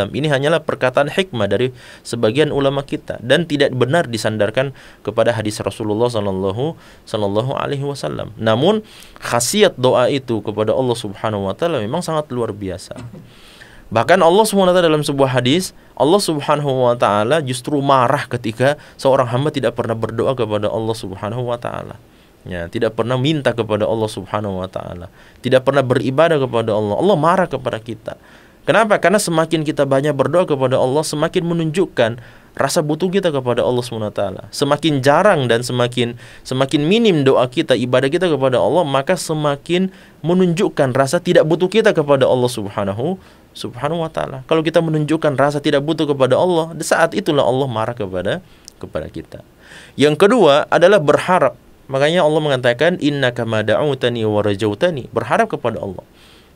ini hanyalah perkataan hikmah dari sebagian ulama kita dan tidak benar disandarkan kepada hadis Rasulullah SAW. Namun khasiat doa itu kepada Allah Subhanahu wa taala memang sangat luar biasa. Bahkan Allah SWT dalam sebuah hadis, Allah Subhanahu wa taala justru marah ketika seorang hamba tidak pernah berdoa kepada Allah Subhanahu wa taala. Ya, tidak pernah minta kepada Allah Subhanahu wa taala, tidak pernah beribadah kepada Allah. Allah marah kepada kita. Kenapa? Karena semakin kita banyak berdoa kepada Allah, semakin menunjukkan rasa butuh kita kepada Allah Subhanahu wa taala. Semakin jarang dan semakin minim doa kita, ibadah kita kepada Allah, maka semakin menunjukkan rasa tidak butuh kita kepada Allah Subhanahu wa taala. Kalau kita menunjukkan rasa tidak butuh kepada Allah, di saat itulah Allah marah kepada kita. Yang kedua adalah berharap. Makanya Allah mengatakan innaka ma da'utani wa rajautani, berharap kepada Allah.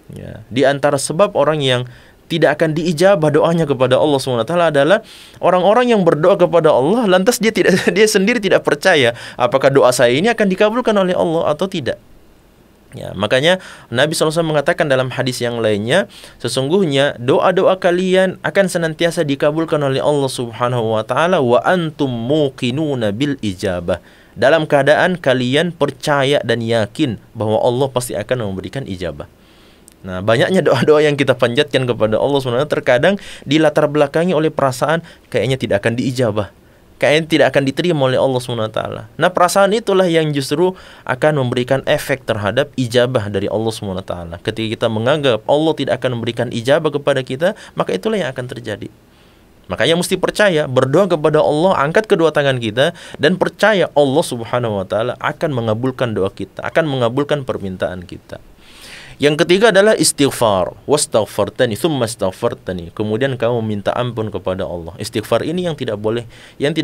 Ya, di antara sebab orang yang tidak akan diijabah doanya kepada Allah SWT adalah orang-orang yang berdoa kepada Allah lantas dia sendiri tidak percaya apakah doa saya ini akan dikabulkan oleh Allah atau tidak. Ya, makanya Nabi SAW mengatakan dalam hadis yang lainnya, sesungguhnya doa-doa kalian akan senantiasa dikabulkan oleh Allah Subhanahu wa taala wa antum muqinuna bil ijabah. Dalam keadaan kalian percaya dan yakin bahwa Allah pasti akan memberikan ijabah. Nah, banyaknya doa-doa yang kita panjatkan kepada Allah SWT terkadang dilatar belakangi oleh perasaan kayaknya tidak akan diijabah, kayaknya tidak akan diterima oleh Allah SWT. Nah, perasaan itulah yang justru akan memberikan efek terhadap ijabah dari Allah SWT. Ketika kita menganggap Allah tidak akan memberikan ijabah kepada kita, maka itulah yang akan terjadi. Makanya mesti percaya, berdoa kepada Allah, angkat kedua tangan kita dan percaya Allah Subhanahu wa taala akan mengabulkan doa kita, akan mengabulkan permintaan kita. Yang ketiga adalah istighfar. Wastaghfartani tsumma astaghfartani. Kemudian kamu minta ampun kepada Allah. Istighfar ini yang tidak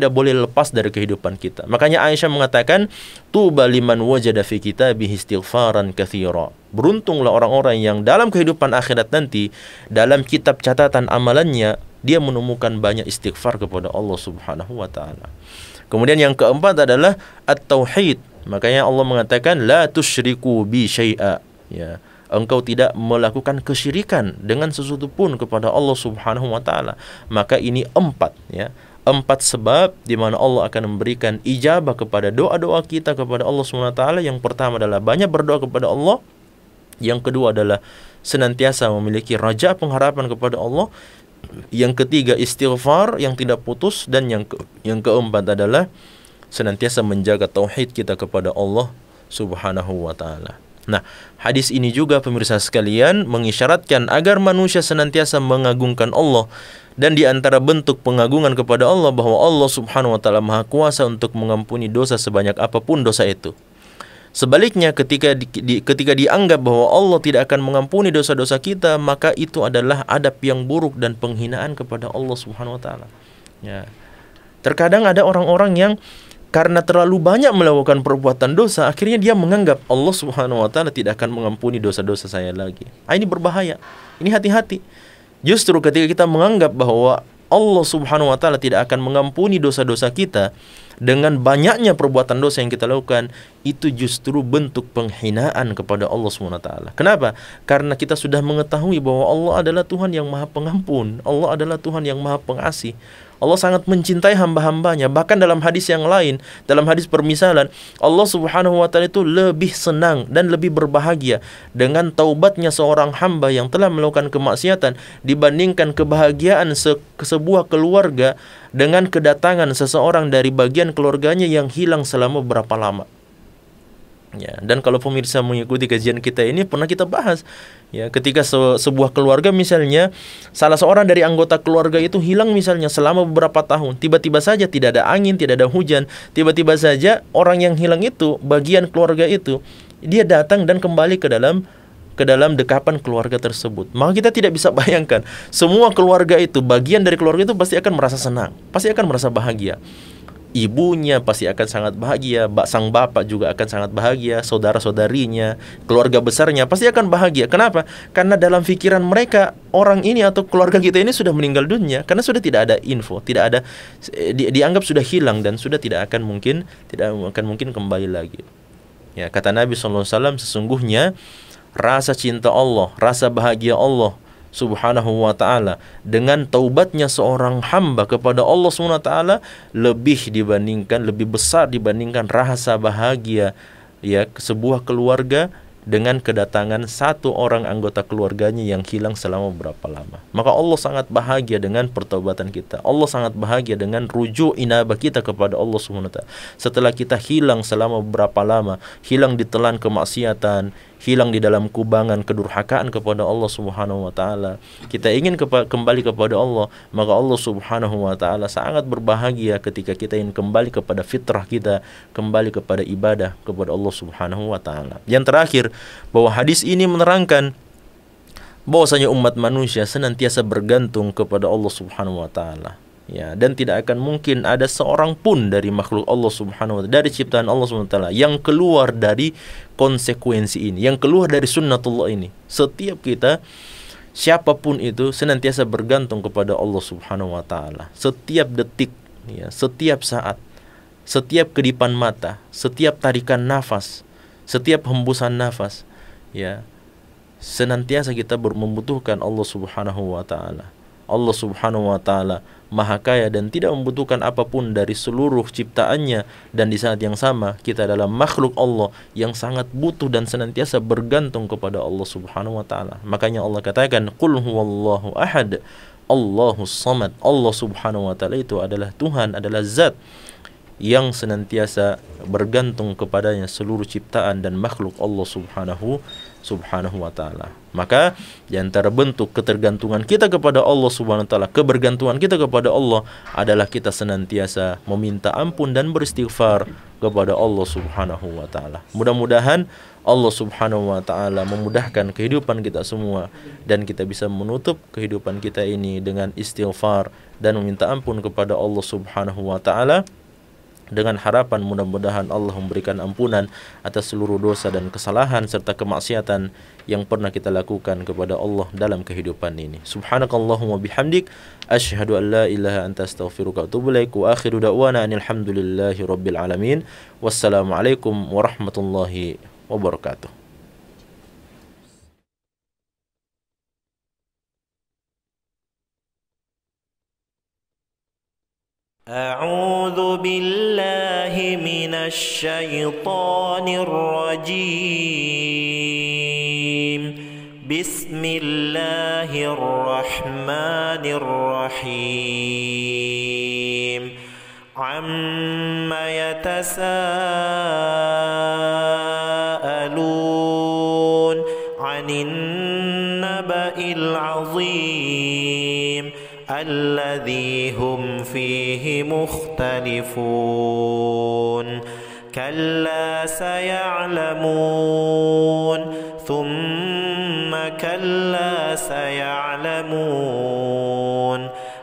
boleh lepas dari kehidupan kita. Makanya Aisyah mengatakan, tuba liman wajada fi kitabihi istighfaran katsira. Beruntunglah orang-orang yang dalam kehidupan akhirat nanti dalam kitab catatan amalannya dia menemukan banyak istighfar kepada Allah Subhanahu wa taala. Kemudian yang keempat adalah at-tauhid. Makanya Allah mengatakan la tusyriku bi syai'a. Ya, engkau tidak melakukan kesyirikan dengan sesuatu pun kepada Allah Subhanahu wa taala. Maka ini empat sebab di mana Allah akan memberikan ijabah kepada doa-doa kita kepada Allah Subhanahu wa taala. Yang pertama adalah banyak berdoa kepada Allah. Yang kedua adalah senantiasa memiliki raja pengharapan kepada Allah. Yang ketiga istighfar yang tidak putus, dan yang keempat adalah senantiasa menjaga tauhid kita kepada Allah Subhanahu wa taala. Nah, hadis ini juga pemirsa sekalian mengisyaratkan agar manusia senantiasa mengagungkan Allah, dan di antara bentuk pengagungan kepada Allah bahwa Allah Subhanahu wa taala Maha Kuasa untuk mengampuni dosa sebanyak apapun dosa itu. Sebaliknya ketika dianggap bahwa Allah tidak akan mengampuni dosa-dosa kita, maka itu adalah adab yang buruk dan penghinaan kepada Allah Subhanahu wa taala. Ya. Terkadang ada orang-orang yang karena terlalu banyak melakukan perbuatan dosa, akhirnya dia menganggap Allah Subhanahu wa taala tidak akan mengampuni dosa-dosa saya lagi. Ini berbahaya. Ini hati-hati. Justru ketika kita menganggap bahwa Allah Subhanahu wa taala tidak akan mengampuni dosa-dosa kita dengan banyaknya perbuatan dosa yang kita lakukan, itu justru bentuk penghinaan kepada Allah Subhanahu wa taala. Kenapa? Karena kita sudah mengetahui bahwa Allah adalah Tuhan yang Maha Pengampun, Allah adalah Tuhan yang Maha Pengasih. Allah sangat mencintai hamba-hambanya. Bahkan dalam hadis yang lain, dalam hadis permisalan, Allah Subhanahu wa taala itu lebih senang dan lebih berbahagia dengan taubatnya seorang hamba yang telah melakukan kemaksiatan dibandingkan kebahagiaan sebuah keluarga dengan kedatangan seseorang dari bagian keluarganya yang hilang selama berapa lama. Ya, dan kalau pemirsa mengikuti kajian kita ini pernah kita bahas, ya, ketika sebuah keluarga misalnya salah seorang dari anggota keluarga itu hilang misalnya selama beberapa tahun, tiba-tiba saja tidak ada angin, tidak ada hujan, tiba-tiba saja orang yang hilang itu, bagian keluarga itu, dia datang dan kembali ke dalam dekapan keluarga tersebut. Maka kita tidak bisa bayangkan, semua keluarga itu, bagian dari keluarga itu pasti akan merasa senang, pasti akan merasa bahagia. ibunya pasti akan sangat bahagia, sang bapak juga akan sangat bahagia, saudara-saudarinya, keluarga besarnya pasti akan bahagia. Kenapa? Karena dalam pikiran mereka orang ini atau keluarga kita ini sudah meninggal dunia, karena sudah tidak ada info, tidak ada, dianggap sudah hilang dan sudah tidak akan mungkin kembali lagi. Ya, kata Nabi SAW, sesungguhnya rasa cinta Allah, rasa bahagia Allah Subhanahu wa ta'ala dengan taubatnya seorang hamba kepada Allah Subhanahu wa ta'ala lebih besar dibandingkan rasa bahagia ya sebuah keluarga dengan kedatangan satu orang anggota keluarganya yang hilang selama berapa lama. Maka Allah sangat bahagia dengan pertobatan kita. Allah sangat bahagia dengan rujuk inabah kita kepada Allah Subhanahu wa ta'ala. Setelah kita hilang selama berapa lama, hilang ditelan kemaksiatan, hilang di dalam kubangan kedurhakaan kepada Allah Subhanahu wa ta'ala, kita ingin kembali kepada Allah, maka Allah Subhanahu wa ta'ala sangat berbahagia ketika kita ingin kembali kepada fitrah kita, kembali kepada ibadah kepada Allah Subhanahu wa ta'ala. Yang terakhir, bahwa hadis ini menerangkan bahwasanya umat manusia senantiasa bergantung kepada Allah Subhanahu wa ta'ala. Ya, dan tidak akan mungkin ada seorang pun dari makhluk Allah Subhanahu wa ta'ala, dari ciptaan Allah Subhanahu wa ta'ala yang keluar dari konsekuensi ini, yang keluar dari sunnatullah ini. Setiap kita, siapapun itu, senantiasa bergantung kepada Allah Subhanahu wa ta'ala. Setiap detik, ya, setiap saat, setiap kedipan mata, setiap tarikan nafas, setiap hembusan nafas, ya, senantiasa kita membutuhkan Allah Subhanahu wa ta'ala. Allah Subhanahu wa ta'ala Maha Kaya dan tidak membutuhkan apapun dari seluruh ciptaannya, dan di saat yang sama kita adalah makhluk Allah yang sangat butuh dan senantiasa bergantung kepada Allah Subhanahu wa ta'ala. Makanya Allah katakan, qul huwallahu ahad, Allahus samad. Allah Subhanahu wa ta'ala itu adalah Tuhan, adalah zat yang senantiasa bergantung kepadanya seluruh ciptaan dan makhluk Allah Subhanahu wa ta'ala. Maka di antara bentuk ketergantungan kita kepada Allah Subhanahu wa ta'ala, kebergantungan kita kepada Allah adalah kita senantiasa meminta ampun dan beristighfar kepada Allah Subhanahu wa ta'ala. Mudah-mudahan Allah Subhanahu wa ta'ala memudahkan kehidupan kita semua dan kita bisa menutup kehidupan kita ini dengan istighfar dan meminta ampun kepada Allah Subhanahu wa ta'ala, dengan harapan mudah-mudahan Allah memberikan ampunan atas seluruh dosa dan kesalahan serta kemaksiatan yang pernah kita lakukan kepada Allah dalam kehidupan ini. Subhanakallahumma bihamdik, asyhadu an la ilaha anta astaghfiruka wa atubu ilaik, wa akhiru da'wana alhamdulillahi rabbil alamin. Wassalamualaikum warahmatullahi wabarakatuh. أعوذ بالله من الشيطان الرجيم. بسم الله الرحمن الرحيم. عما يتساءلون عن النبأ العظيم الذي هم فيه مختلفون. كلا سيعلمون ثم كلا سيعلمون.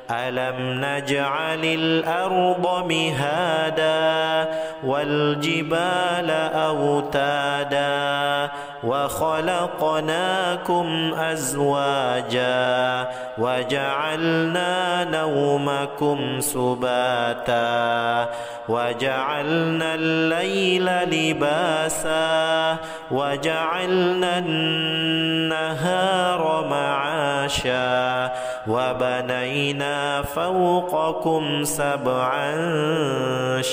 ألم نجعل الأرض مهادا والجبال أوتادا وخلقناكم أزواجا وجعلنا نومكم سباتا وجعلنا الليل لباسا وجعلنا النهار معاشا وبنينا فوقكم سبعا